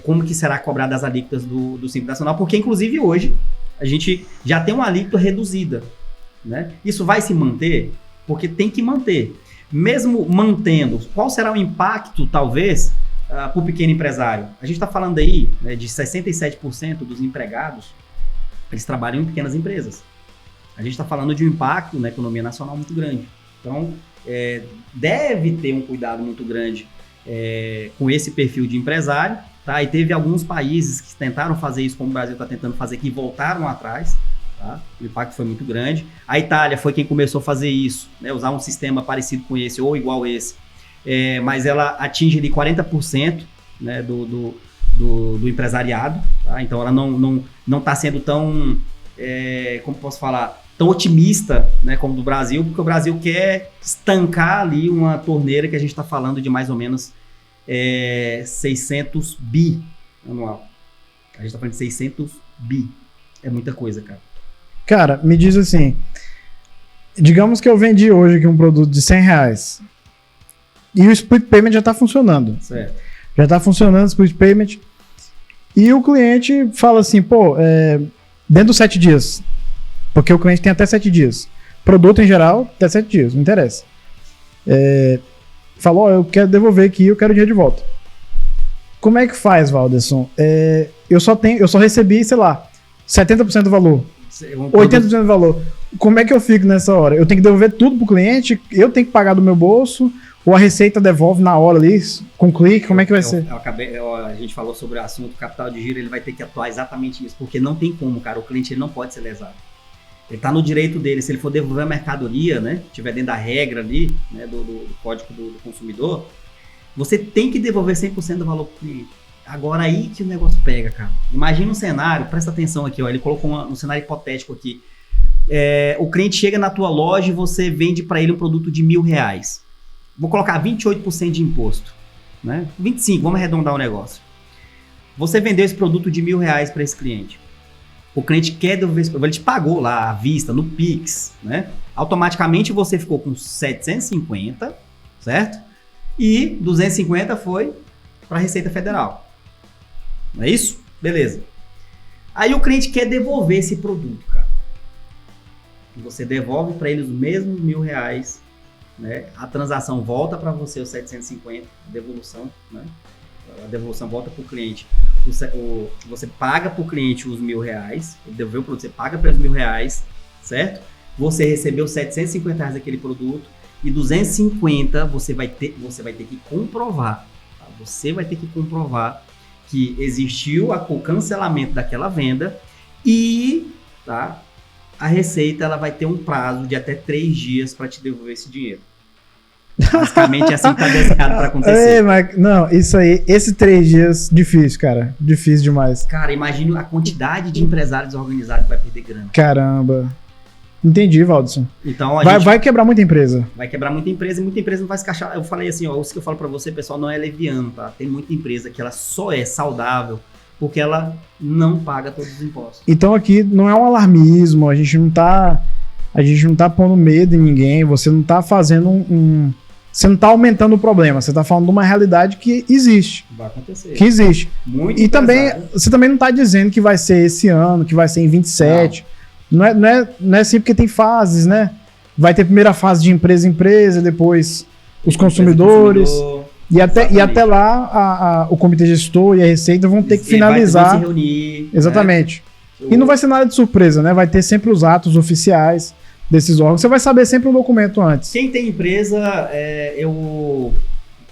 como que será cobrado as alíquotas do Simples Nacional, porque, inclusive, hoje, a gente já tem uma alíquota reduzida. Né? Isso vai se manter? Porque tem que manter. Mesmo mantendo, qual será o impacto, talvez, para o pequeno empresário? A gente está falando aí, né, de 67% dos empregados, eles trabalham em pequenas empresas. A gente está falando de um impacto na economia nacional muito grande. Então, deve ter um cuidado muito grande com esse perfil de empresário. Tá? E teve alguns países que tentaram fazer isso, como o Brasil está tentando fazer, que voltaram atrás. Tá? O impacto foi muito grande. A Itália foi quem começou a fazer isso, né? Usar um sistema parecido com esse ou igual a esse, mas ela atinge ali 40%, né, do empresariado. Tá? Então ela não está sendo tão, como posso falar, tão otimista, né, como do Brasil, porque o Brasil quer estancar ali uma torneira que a gente está falando de mais ou menos 600 bi anual. A gente está falando de 600 bi. É muita coisa, cara. Cara, me diz assim, digamos que eu vendi hoje aqui um produto de R$100 e o Split Payment já está funcionando. Certo. Já está funcionando o Split Payment e o cliente fala assim, dentro dos 7 dias, porque o cliente tem até 7 dias. Produto em geral, até 7 dias, não interessa. Falou, eu quero devolver aqui, eu quero o dinheiro de volta. Como é que faz, Walderson? Eu só recebi, sei lá, 70% do valor. 80% do valor. Como é que eu fico nessa hora? Eu tenho que devolver tudo pro cliente? Eu tenho que pagar do meu bolso? Ou a Receita devolve na hora ali, com clique, como é que vai ser? A gente falou sobre o assunto, o capital de giro, ele vai ter que atuar exatamente nisso, porque não tem como, cara, o cliente ele não pode ser lesado. Ele está no direito dele, se ele for devolver a mercadoria, né, tiver dentro da regra ali, né, do código do consumidor, você tem que devolver 100% do valor para o cliente. Agora aí que o negócio pega, cara. Imagina um cenário, presta atenção aqui, ó, ele colocou um cenário hipotético aqui. O cliente chega na tua loja e você vende para ele um produto de R$1.000. Vou colocar 28% de imposto, né? 25%, vamos arredondar o negócio. Você vendeu esse produto de R$1.000 para esse cliente. O cliente quer devolver esse produto, ele te pagou lá à vista, no Pix, né? Automaticamente você ficou com 750, certo? E 250 foi para a Receita Federal. Não é isso? Beleza. Aí o cliente quer devolver esse produto, cara. Você devolve para ele os mesmos R$1.000, né? A transação volta para você os 750, devolução, né? A devolução volta para o cliente. Você paga para o cliente os R$1.000, ele devolveu o produto, você paga para os R$1.000, certo? Você recebeu R$750 daquele produto e 250 você vai ter que comprovar. Tá? Você vai ter que comprovar que existiu o cancelamento daquela venda e, tá? A Receita ela vai ter um prazo de até 3 dias para te devolver esse dinheiro. Basicamente é assim que tá desenhado para acontecer. Mas, não, isso aí, esses 3 dias, difícil, cara. Difícil demais. Cara, imagina a quantidade de empresários organizados que vai perder grana. Caramba. Entendi, Valdson. Então, vai quebrar muita empresa. Vai quebrar muita empresa e muita empresa não vai se encaixar. Eu falei assim, ó, isso que eu falo para você, pessoal, não é leviano, tá? Tem muita empresa que ela só é saudável porque ela não paga todos os impostos. Então aqui não é um alarmismo, a gente não tá pondo medo em ninguém, você não tá fazendo você não tá aumentando o problema, você tá falando de uma realidade que existe. Vai acontecer. Que existe. Muito e também, você também não tá dizendo que vai ser esse ano, que vai ser em 27. Não é assim porque tem fases, né? Vai ter primeira fase de empresa em empresa, depois os consumidores. E até lá, o comitê gestor e a Receita vão ter que finalizar. Vai se reunir. Exatamente. Né? E não vai ser nada de surpresa, né? Vai ter sempre os atos oficiais desses órgãos. Você vai saber sempre um documento antes. Quem tem empresa,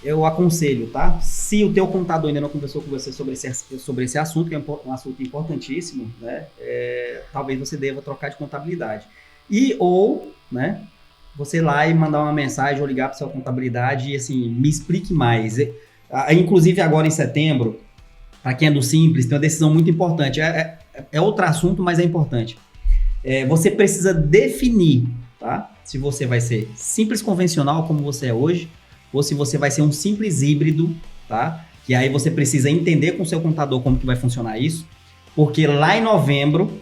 eu aconselho, tá? Se o teu contador ainda não conversou com você sobre esse assunto, que é um assunto importantíssimo, né? Talvez você deva trocar de contabilidade. Ou, né? Você ir lá e mandar uma mensagem ou ligar para sua contabilidade e, assim, me explique mais. Inclusive, agora em setembro, para quem é do Simples, tem uma decisão muito importante. É outro assunto, mas é importante. Você precisa definir, tá? Se você vai ser simples convencional, como você é hoje, ou se você vai ser um simples híbrido, tá? Que aí você precisa entender com o seu contador como que vai funcionar isso. Porque lá em novembro,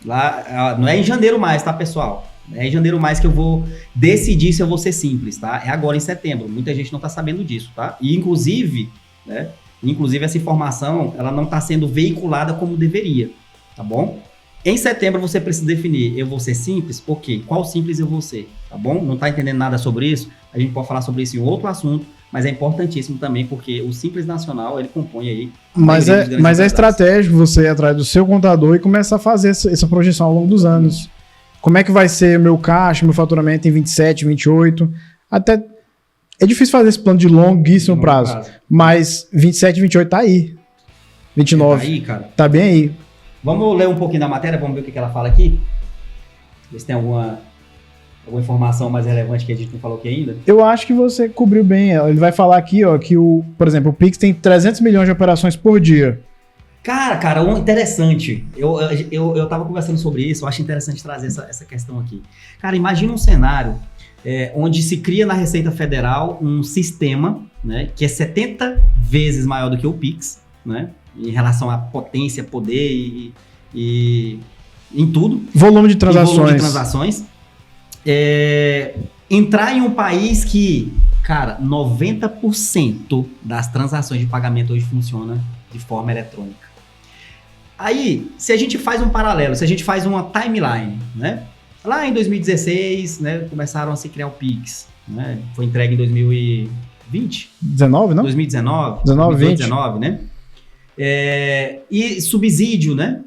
não é em janeiro mais, tá, pessoal? É em janeiro mais que eu vou decidir se eu vou ser simples, tá? É agora em setembro. Muita gente não tá sabendo disso, tá? E inclusive, né? Inclusive essa informação, ela não tá sendo veiculada como deveria, tá bom? Em setembro você precisa definir, eu vou ser simples? Ok, qual simples eu vou ser, tá bom? Não tá entendendo nada sobre isso? A gente pode falar sobre isso em outro assunto, mas é importantíssimo também, porque o Simples Nacional, ele compõe aí... Mas é estratégico você ir atrás do seu contador e começar a fazer essa projeção ao longo dos anos. Como é que vai ser meu caixa, meu faturamento em 27, 28? Até é difícil fazer esse plano de longuíssimo prazo. Mas 27, 28 tá aí. 29. Tá aí, cara. Tá bem aí. Vamos ler um pouquinho da matéria, vamos ver o que ela fala aqui? Ver se tem alguma informação mais relevante que a gente não falou aqui ainda. Eu acho que você cobriu bem. Ele vai falar aqui, ó, que por exemplo, o Pix tem 300 milhões de operações por dia. Cara, interessante. Eu tava conversando sobre isso, eu acho interessante trazer essa questão aqui. Cara, imagina um cenário onde se cria na Receita Federal um sistema, né, que é 70 vezes maior do que o Pix, né, em relação à potência, poder e em tudo. Volume de transações. Entrar em um país que, cara, 90% das transações de pagamento hoje funciona de forma eletrônica. Aí, se a gente faz um paralelo, se a gente faz uma timeline, né? Lá em 2016, né, começaram a se criar o Pix, né? Foi entregue em 2020? 19, não? 2019? 19, 2019, né? E subsídio, né?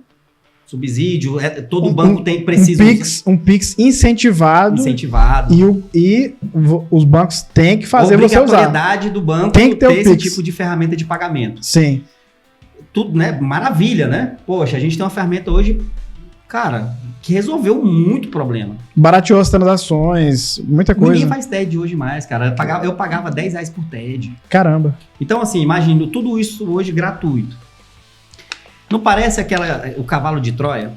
subsídio, todo banco precisa... Um Pix incentivado. E os bancos têm que fazer você usar. A obrigatoriedade do banco tem que ter esse tipo de ferramenta de pagamento. Sim. Tudo, né? Maravilha, né? Poxa, a gente tem uma ferramenta hoje, cara, que resolveu muito problema. Barateou as transações, muita coisa. Ninguém faz TED hoje mais, cara. Eu pagava R$10 por TED. Caramba. Então, assim, imagina tudo isso hoje gratuito. Não parece o cavalo de Troia?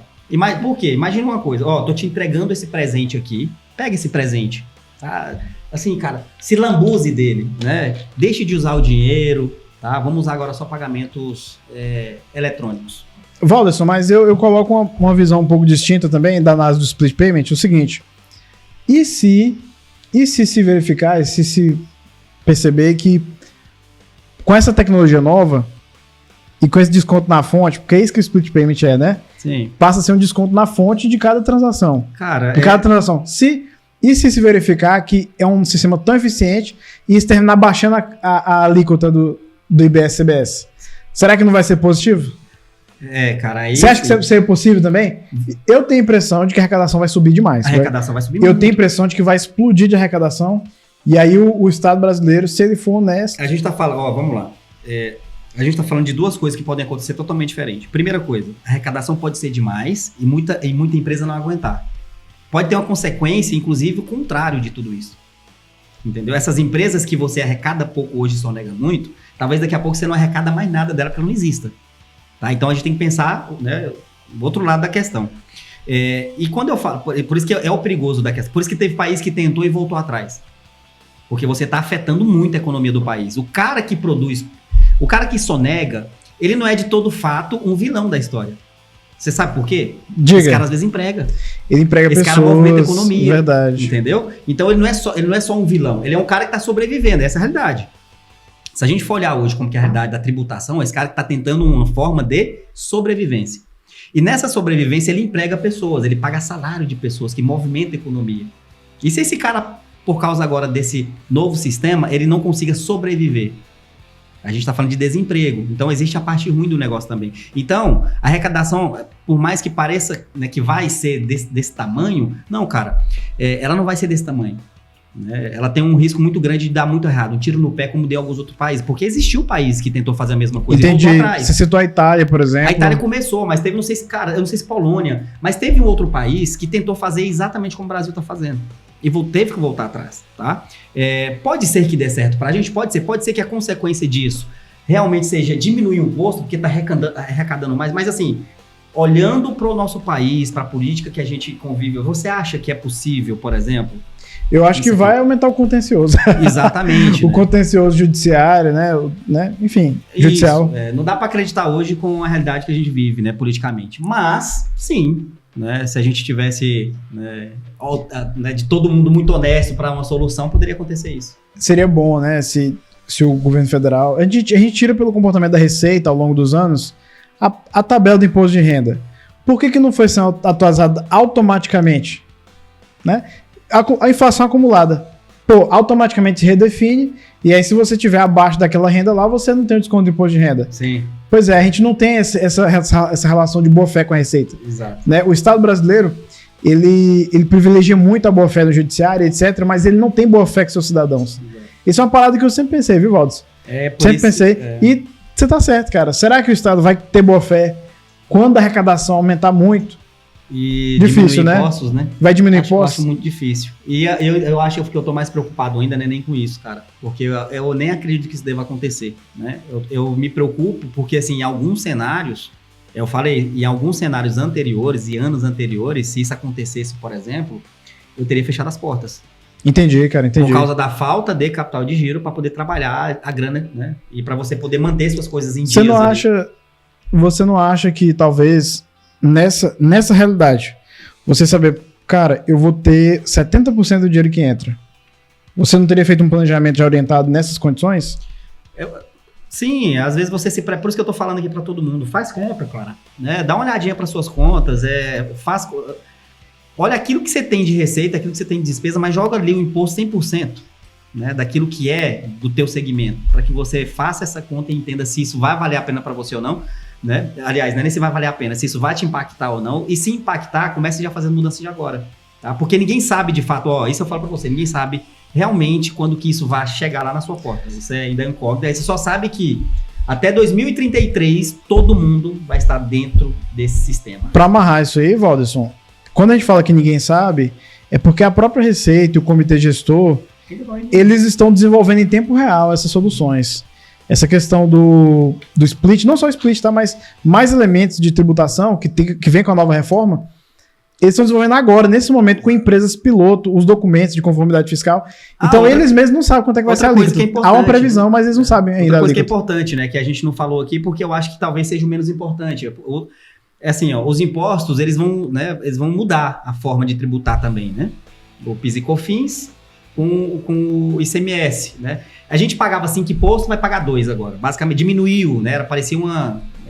Por quê? Imagina uma coisa. Tô te entregando esse presente aqui. Pega esse presente. Tá? Assim, cara, se lambuze dele, né? Deixe de usar o dinheiro, tá? Vamos usar agora só pagamentos eletrônicos. Walderson, mas eu coloco uma visão um pouco distinta também da análise do split payment, o seguinte, e se verificar, se perceber que com essa tecnologia nova e com esse desconto na fonte, porque é isso que o split payment é, né? Sim. Passa a ser um desconto na fonte de cada transação. Cara, cada transação. Se verificar que é um sistema tão eficiente e se terminar baixando a alíquota do IBS-CBS, será que não vai ser positivo? Cara, aí... Você acha que isso é possível também? Eu tenho a impressão de que a arrecadação vai subir demais. A arrecadação vai subir muito. Eu tenho a impressão de que vai explodir de arrecadação e aí o Estado brasileiro, se ele for honesto... A gente tá falando... vamos lá. A gente tá falando de duas coisas que podem acontecer totalmente diferentes. Primeira coisa, a arrecadação pode ser demais e muita empresa não aguentar. Pode ter uma consequência, inclusive, o contrário de tudo isso. Entendeu? Essas empresas que você arrecada pouco hoje e sonega muito, talvez daqui a pouco você não arrecada mais nada dela porque ela não exista. Tá? Então a gente tem que pensar, né, o outro lado da questão. E quando eu falo, por isso que é o perigoso da questão, por isso que teve país que tentou e voltou atrás. Porque você está afetando muito a economia do país. O cara que produz, o cara que sonega, ele não é de todo fato um vilão da história. Você sabe por quê? Diga. Esse cara às vezes emprega. Ele emprega pessoas. Esse cara movimenta a economia. Verdade. Entendeu? Então ele não é só um vilão, ele é um cara que está sobrevivendo, essa é a realidade. Se a gente for olhar hoje como que é a realidade da tributação, esse cara que está tentando uma forma de sobrevivência. E nessa sobrevivência ele emprega pessoas, ele paga salário de pessoas que movimentam a economia. E se esse cara, por causa agora desse novo sistema, ele não consiga sobreviver? A gente está falando de desemprego, então existe a parte ruim do negócio também. Então, a arrecadação, por mais que pareça, né, que vai ser desse tamanho, não, cara, ela não vai ser desse tamanho. Né? Ela tem um risco muito grande de dar muito errado, um tiro no pé como deu alguns outros países, porque existiu um país que tentou fazer a mesma coisa. Entendi. E voltou atrás. Você citou a Itália, por exemplo. A Itália começou, mas teve, eu não sei se Polônia, mas teve um outro país que tentou fazer exatamente como o Brasil está fazendo. E teve que voltar atrás, tá? Pode ser que dê certo pra gente, pode ser que a consequência disso realmente seja diminuir o imposto, porque tá arrecadando mais, mas assim, olhando para o nosso país, para a política que a gente convive, você acha que é possível, por exemplo? Eu acho que vai aumentar o contencioso. Exatamente. O contencioso judiciário, né? Enfim, judicial. Não dá para acreditar hoje com a realidade que a gente vive, né, politicamente. Mas, sim, né, se a gente tivesse de todo mundo muito honesto para uma solução, poderia acontecer isso. Seria bom, né, se o governo federal... A gente tira pelo comportamento da Receita ao longo dos anos a tabela do imposto de renda. Por que não foi sendo atualizada automaticamente? Né? A inflação acumulada. Automaticamente se redefine, e aí se você tiver abaixo daquela renda lá, você não tem o desconto do imposto de renda. Sim. Pois é, a gente não tem essa relação de boa-fé com a Receita. Exato. Né? O Estado brasileiro, ele privilegia muito a boa-fé do judiciário, etc., mas ele não tem boa-fé com seus cidadãos. Exato. Isso é uma parada que eu sempre pensei, viu, Valdes? Sempre pensei. E você tá certo, cara. Será que o Estado vai ter boa-fé quando a arrecadação aumentar muito? E difícil, diminuir impostos, né? Vai diminuir impostos? Eu acho muito difícil. E eu acho que eu tô mais preocupado ainda, né, nem com isso, cara. Porque eu nem acredito que isso deva acontecer, né? Eu me preocupo porque, assim, em alguns cenários, eu falei, em alguns cenários anteriores e anos anteriores, se isso acontecesse, por exemplo, eu teria fechado as portas. Entendi, cara, entendi. Por causa da falta de capital de giro para poder trabalhar a grana, né? E para você poder manter suas coisas em dias. Você não acha que talvez nessa realidade, você saber, cara, eu vou ter 70% do dinheiro que entra. Você não teria feito um planejamento já orientado nessas condições? Sim, às vezes você por isso que eu tô falando aqui para todo mundo, faz compra, Clara, né? Dá uma olhadinha para suas contas, olha aquilo que você tem de receita, aquilo que você tem de despesa, mas joga ali o imposto 100%, né, daquilo que é do teu segmento, para que você faça essa conta e entenda se isso vai valer a pena para você ou não. né? Aliás, não é nem se vai valer a pena, se isso vai te impactar ou não. E se impactar, comece já fazendo mudança de agora, tá? Porque ninguém sabe de fato, isso eu falo pra você, ninguém sabe realmente quando que isso vai chegar lá na sua porta. Você ainda é incógnito, aí você só sabe que até 2033 todo mundo vai estar dentro desse sistema. Para amarrar isso aí, Walderson, quando a gente fala que ninguém sabe, é porque a própria Receita e o comitê gestor, eles estão desenvolvendo em tempo real essas soluções. Essa questão do split, não só o split, tá, mas mais elementos de tributação que vem com a nova reforma, eles estão desenvolvendo agora, nesse momento, com empresas piloto, os documentos de conformidade fiscal. Então, eles mesmos não sabem quanto é que vai ser a alíquota. Há uma previsão, mas eles não sabem ainda. Outra coisa que é importante, né, que a gente não falou aqui, porque eu acho que talvez seja o menos importante. Assim, os impostos, eles vão mudar a forma de tributar também, né? O PIS e COFINS com o ICMS, né? A gente pagava 5 impostos, vai pagar 2 agora. Basicamente, diminuiu, né? Parecia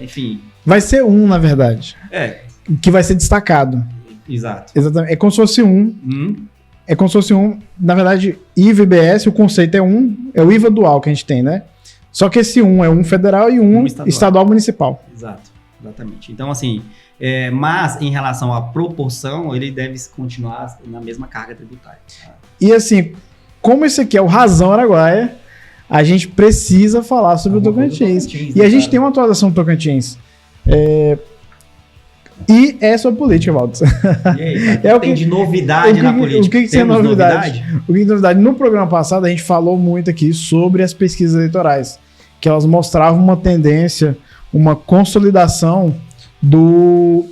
enfim... Vai ser 1, na verdade. Que vai ser destacado. Exato. Exatamente. É como se fosse 1. É como se fosse 1. Na verdade, IVA e IBS, o conceito é 1. É o IVA dual que a gente tem, né? Só que esse 1 é 1 federal e 1 estadual municipal. Exato. Exatamente. Então, assim, mas em relação à proporção, ele deve continuar na mesma carga tributária. Tá? E assim, como esse aqui é o Razão Araguaia, a gente precisa falar sobre o Tocantins. E a gente tem uma atualização do Tocantins. E é sobre política, Valdes. E aí, o que tem de novidade na política? O que tem novidade? O que tem novidade? No programa passado, a gente falou muito aqui sobre as pesquisas eleitorais, que elas mostravam uma tendência, uma consolidação do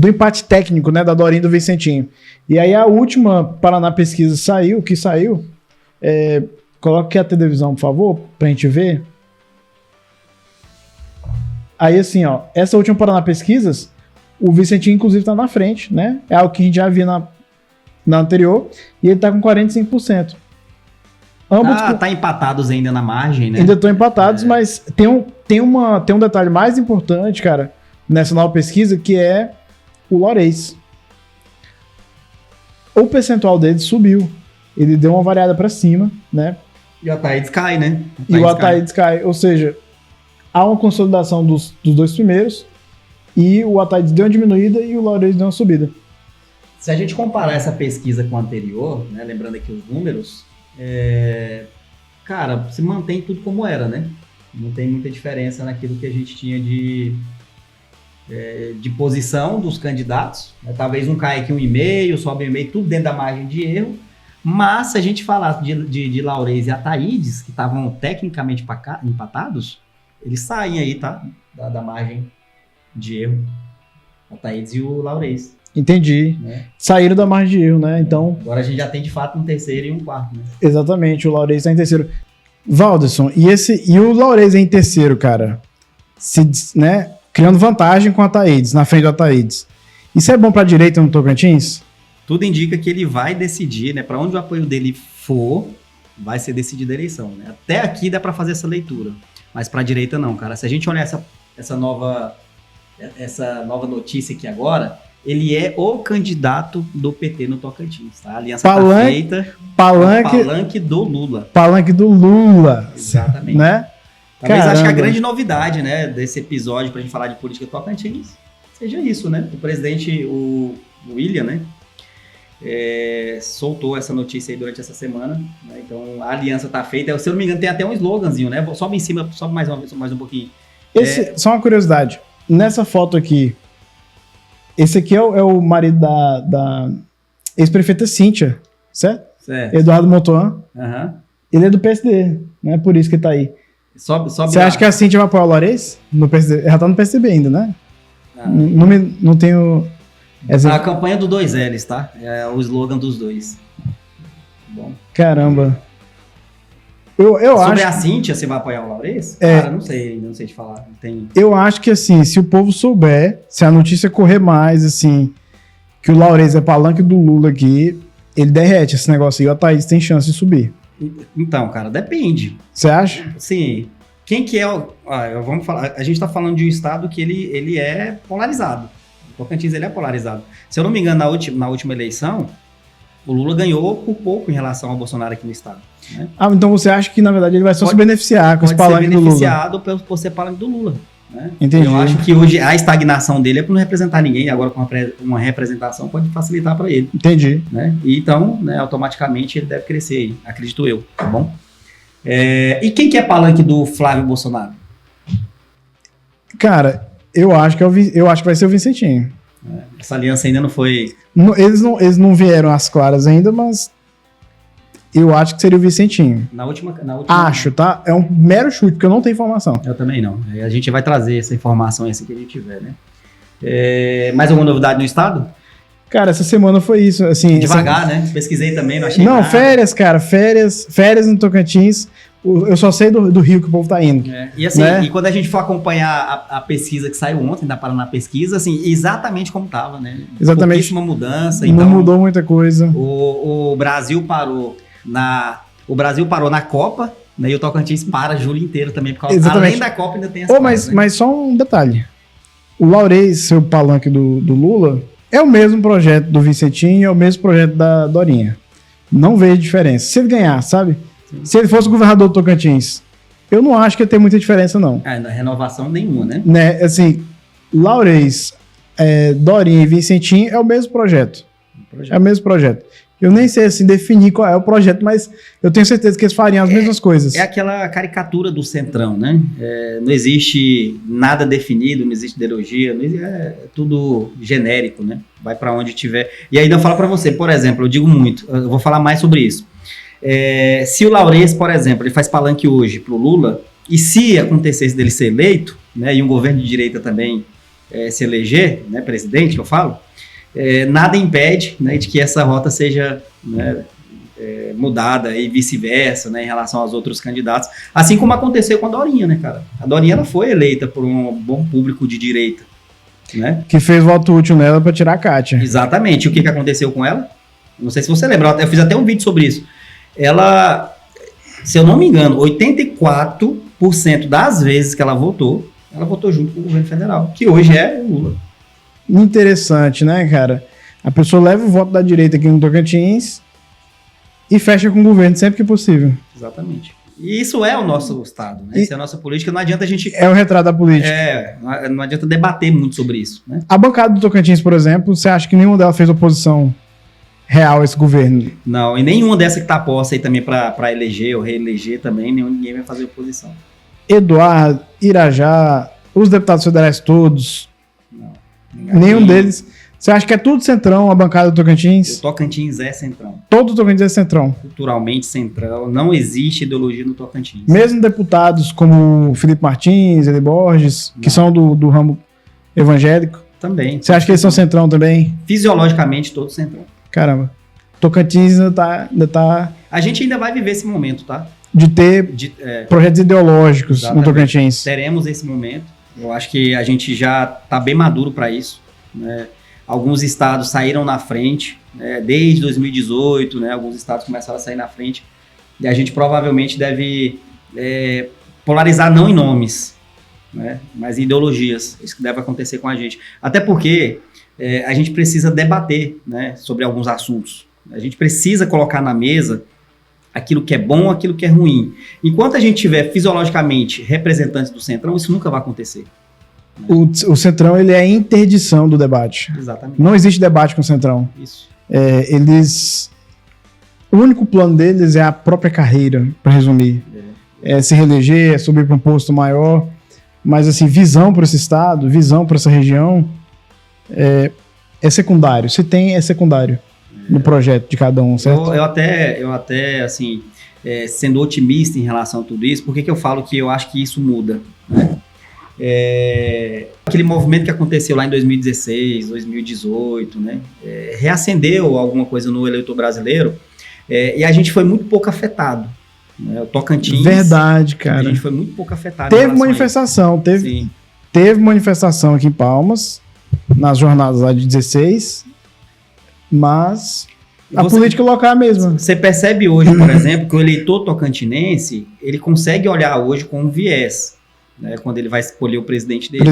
empate técnico, né, da Dorinha e do Vicentinho. E aí a última Paraná Pesquisa saiu. Coloque a televisão, por favor, pra gente ver. Aí assim, essa última Paraná Pesquisas, o Vicentinho inclusive tá na frente, né? É algo que a gente já via na anterior, e ele tá com 45%. Ambos tá empatados ainda na margem, né? Ainda estão empatados, mas tem um detalhe mais importante, cara, nessa nova pesquisa, que é o Laurez. O percentual dele subiu. Ele deu uma variada para cima, né? E o Ataídes cai, né? E o Ataídes cai. Ou seja, há uma consolidação dos dois primeiros, e o Ataídes deu uma diminuída e o Laurez deu uma subida. Se a gente comparar essa pesquisa com a anterior, né, lembrando aqui os números, cara, se mantém tudo como era, né? Não tem muita diferença naquilo que a gente tinha de posição dos candidatos, né? Talvez um caia aqui 1,5, sobe 1,5, tudo dentro da margem de erro. Mas se a gente falar de Laurez e Ataídes, que estavam tecnicamente empatados, eles saem aí, tá? Da margem de erro. Ataídes e o Laurez. Entendi. Né? Saíram da margem de erro, né? Então... Agora a gente já tem de fato um terceiro e um quarto, né? Exatamente, o Laurez está em terceiro. Walderson, e o Laurez em terceiro, cara? Né? Criando vantagem com o Ataídes, na frente do Ataídes. Isso é bom para a direita no Tocantins? Tudo indica que ele vai decidir, né? Para onde o apoio dele for, vai ser decidida a eleição, né? Até aqui dá para fazer essa leitura, mas para a direita não, cara. Se a gente olhar essa nova notícia aqui agora, ele é o candidato do PT no Tocantins, tá? A aliança tá feita. Palanque do Lula. Palanque do Lula. Exatamente. Né? Talvez acho que a grande novidade, né, desse episódio pra gente falar de política Tocantins seja isso, né? O presidente, o William, né, soltou essa notícia aí durante essa semana, né? Então a aliança tá feita. Se eu não me engano, tem até um sloganzinho, né? Sobe em cima, sobe mais um pouquinho. Só uma curiosidade. Nessa foto aqui, esse aqui é o marido da ex-prefeita Cíntia, certo? Eduardo Montoan. Uhum. Ele é do PSD, né? Por isso que tá aí. Você acha que a Cíntia vai apoiar o Laurez? No PSD? Ela tá no PSDB ainda, né? Não tenho... A campanha do 2Ls, tá? É o slogan dos dois. Bom. Caramba. Eu Sobre acho... a Cíntia, você vai apoiar o Laurez? Cara, não sei te falar. Não tem... Eu acho que, assim, se o povo souber, se a notícia correr mais, assim, que o Laurez é palanque do Lula aqui, ele derrete esse negócio aí, o Ataídes tem chance de subir. Então, cara, depende. Você acha? Sim. Quem que é vamos falar, a gente tá falando de um estado que ele é polarizado. O Tocantins, ele é polarizado. Se eu não me engano, na última eleição, o Lula ganhou por pouco em relação ao Bolsonaro aqui no estado. Né? Então você acha que, na verdade, ele vai só se beneficiar com esse palanque do Lula? Pode ser beneficiado por ser palanque do Lula. Né? Entendi. Eu acho que hoje a estagnação dele é por não representar ninguém, agora com uma representação pode facilitar para ele. Entendi. Né? E então, né, automaticamente ele deve crescer aí, acredito eu, tá bom? E quem que é palanque do Flávio Bolsonaro? Cara, eu acho que vai ser o Vicentinho. Essa aliança ainda não foi... Eles não vieram às claras ainda, mas eu acho que seria o Vicentinho. Na última... Acho, tá? É um mero chute, porque eu não tenho informação. Eu também não. A gente vai trazer essa informação assim que a gente tiver, né? Mais alguma novidade no estado? Cara, essa semana foi isso, assim... Devagar, né? Pesquisei também, não achei Não, nada. férias, cara, férias no Tocantins. Eu só sei do Rio que o povo tá indo. E assim, né? e quando a gente for acompanhar a pesquisa que saiu ontem, da Paraná Pesquisa, assim, exatamente como tava, né? Exatamente. Pouquíssima mudança. Não Então, mudou muita coisa. o Brasil parou na Copa, né? E o Tocantins para julho inteiro também, por causa, Exatamente. além da Copa ainda tem as Mas só um detalhe. O Laurez, seu palanque do Lula, é o mesmo projeto do Vicentinho, é o mesmo projeto da Dorinha. Não vejo diferença. Se ele ganhar, sabe? Sim. Se ele fosse o governador do Tocantins, eu não acho que ia ter muita diferença, não. Renovação nenhuma, né? Assim, Laurez, Dorinha e Vicentinho é o mesmo projeto. É o mesmo projeto. Eu nem sei assim definir qual é o projeto, mas eu tenho certeza que eles fariam as mesmas coisas. É aquela caricatura do centrão, né? Não existe nada definido, não existe ideologia, é tudo genérico, né? Vai para onde tiver. E ainda eu falo para você, por exemplo, eu digo muito, eu vou falar mais sobre isso. Se o Laurez, por exemplo, ele faz palanque hoje pro Lula, e se acontecesse dele ser eleito, né, e um governo de direita também se eleger, né, presidente, que eu falo, nada impede, né, de que essa rota seja, né, mudada e vice-versa, né, em relação aos outros candidatos, assim como aconteceu com a Dorinha, né, cara? A Dorinha ela foi eleita por um bom público de direita, né? Que fez voto útil nela para tirar a Kátia. Exatamente. E o que aconteceu com ela? Não sei se você lembra, eu fiz até um vídeo sobre isso. Ela, se eu não me engano, 84% das vezes que ela votou junto com o governo federal, que hoje é o Lula. Interessante, né, cara? A pessoa leva o voto da direita aqui no Tocantins e fecha com o governo sempre que possível. Exatamente. E isso é o nosso estado, né? Isso é a nossa política. Não adianta a gente... É o retrato da política. Não adianta debater muito sobre isso, né? A bancada do Tocantins, por exemplo, você acha que nenhuma delas fez oposição real a esse governo? Não, e nenhuma dessa que tá posta aí também para eleger ou reeleger também, ninguém vai fazer oposição. Eduardo, Irajá, os deputados federais todos... Nenhum deles. Você acha que é tudo centrão, a bancada do Tocantins? O Tocantins é centrão. Todo o Tocantins é centrão. Culturalmente centrão. Não existe ideologia no Tocantins. Mesmo deputados como Felipe Martins, Eli Borges, que são do ramo evangélico. Também. Você acha que eles são centrão também? Fisiologicamente, todos centrão. Caramba. Tocantins ainda tá... A gente ainda vai viver esse momento, tá? De ter projetos ideológicos no Tocantins. Teremos esse momento. Eu acho que a gente já está bem maduro para isso, né? Alguns estados saíram na frente, né? Desde 2018, né? Alguns estados começaram a sair na frente, e a gente provavelmente deve polarizar não em nomes, né? Mas em ideologias. Isso que deve acontecer com a gente. Até porque a gente precisa debater, né, sobre alguns assuntos. A gente precisa colocar na mesa aquilo que é bom, aquilo que é ruim. Enquanto a gente tiver fisiologicamente representantes do Centrão, isso nunca vai acontecer. Né? O Centrão, ele é a interdição do debate. Exatamente. Não existe debate com o Centrão. Isso. O único plano deles é a própria carreira, para resumir. Se reeleger, subir para um posto maior. Mas, assim, visão para esse estado, visão para essa região, é secundário. Se tem, é secundário. No projeto de cada um, certo? Eu até assim, sendo otimista em relação a tudo isso, por que eu falo que eu acho que isso muda, né? Aquele movimento que aconteceu lá em 2016, 2018, né? Reacendeu alguma coisa no eleitor brasileiro, e a gente foi muito pouco afetado, né? O Tocantins... Verdade, cara. A gente foi muito pouco afetado. Teve manifestação, teve manifestação aqui em Palmas, nas jornadas lá de 16... Mas a política local é a mesma. Você percebe hoje, por exemplo, que o eleitor tocantinense, ele consegue olhar hoje com um viés, né, quando ele vai escolher o presidente dele.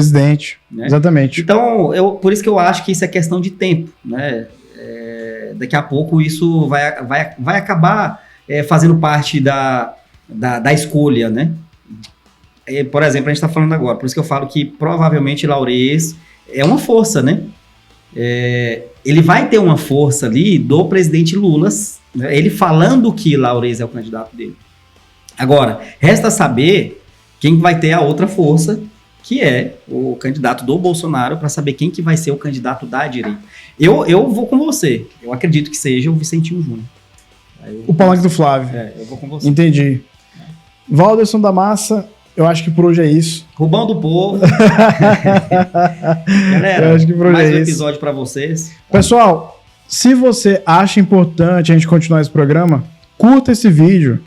Né? Exatamente. Então, por isso que eu acho que isso é questão de tempo, né? Daqui a pouco isso vai acabar fazendo parte da escolha, né? por exemplo, a gente está falando agora, por isso que eu falo que provavelmente Laurez é uma força, né? Ele vai ter uma força ali do presidente Lula, né? Ele falando que Laurez é o candidato dele. Agora, resta saber quem vai ter a outra força, que é o candidato do Bolsonaro, para saber quem que vai ser o candidato da direita. Eu vou com você. Eu acredito que seja o Vicentinho Júnior. O palanque do Flávio. Eu vou com você. Entendi. Valderson da Massa, eu acho que por hoje é isso. Rubão do Povo. Galera, eu acho que por hoje mais um é isso. episódio para vocês. Pessoal, se você acha importante a gente continuar esse programa, curta esse vídeo,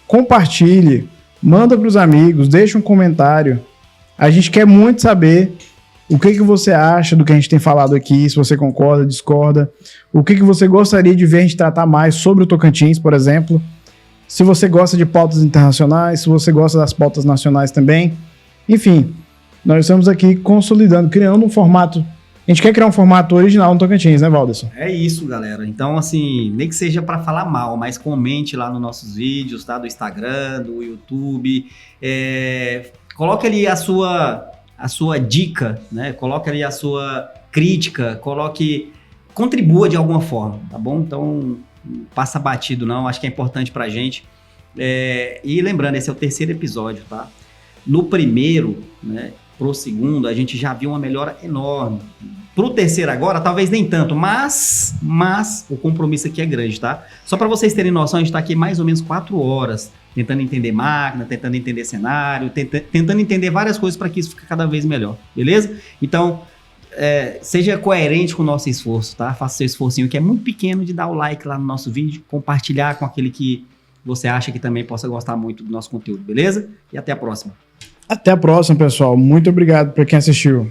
compartilhe, manda para os amigos, deixa um comentário. A gente quer muito saber o que você acha do que a gente tem falado aqui, se você concorda, discorda. O que você gostaria de ver a gente tratar mais sobre o Tocantins, por exemplo. Se você gosta de pautas internacionais, se você gosta das pautas nacionais também. Enfim, nós estamos aqui consolidando, criando um formato. A gente quer criar um formato original no Tocantins, né, Valderson? É isso, galera. Então, assim, nem que seja para falar mal, mas comente lá nos nossos vídeos, tá? Do Instagram, do YouTube. Coloque ali a sua dica, né? Coloque ali a sua crítica, contribua de alguma forma, tá bom? Então, passa batido não, acho que é importante pra gente. E lembrando, esse é o 3º episódio, tá? No primeiro, né, pro segundo, a gente já viu uma melhora enorme. Pro terceiro agora, talvez nem tanto, mas o compromisso aqui é grande, tá? Só para vocês terem noção, a gente tá aqui mais ou menos 4 horas, tentando entender máquina, tentando entender cenário, tentando entender várias coisas para que isso fique cada vez melhor, beleza? Então, seja coerente com o nosso esforço, tá? Faça seu esforcinho que é muito pequeno de dar o like lá no nosso vídeo, compartilhar com aquele que você acha que também possa gostar muito do nosso conteúdo, beleza? E até a próxima. Até a próxima, pessoal. Muito obrigado para quem assistiu.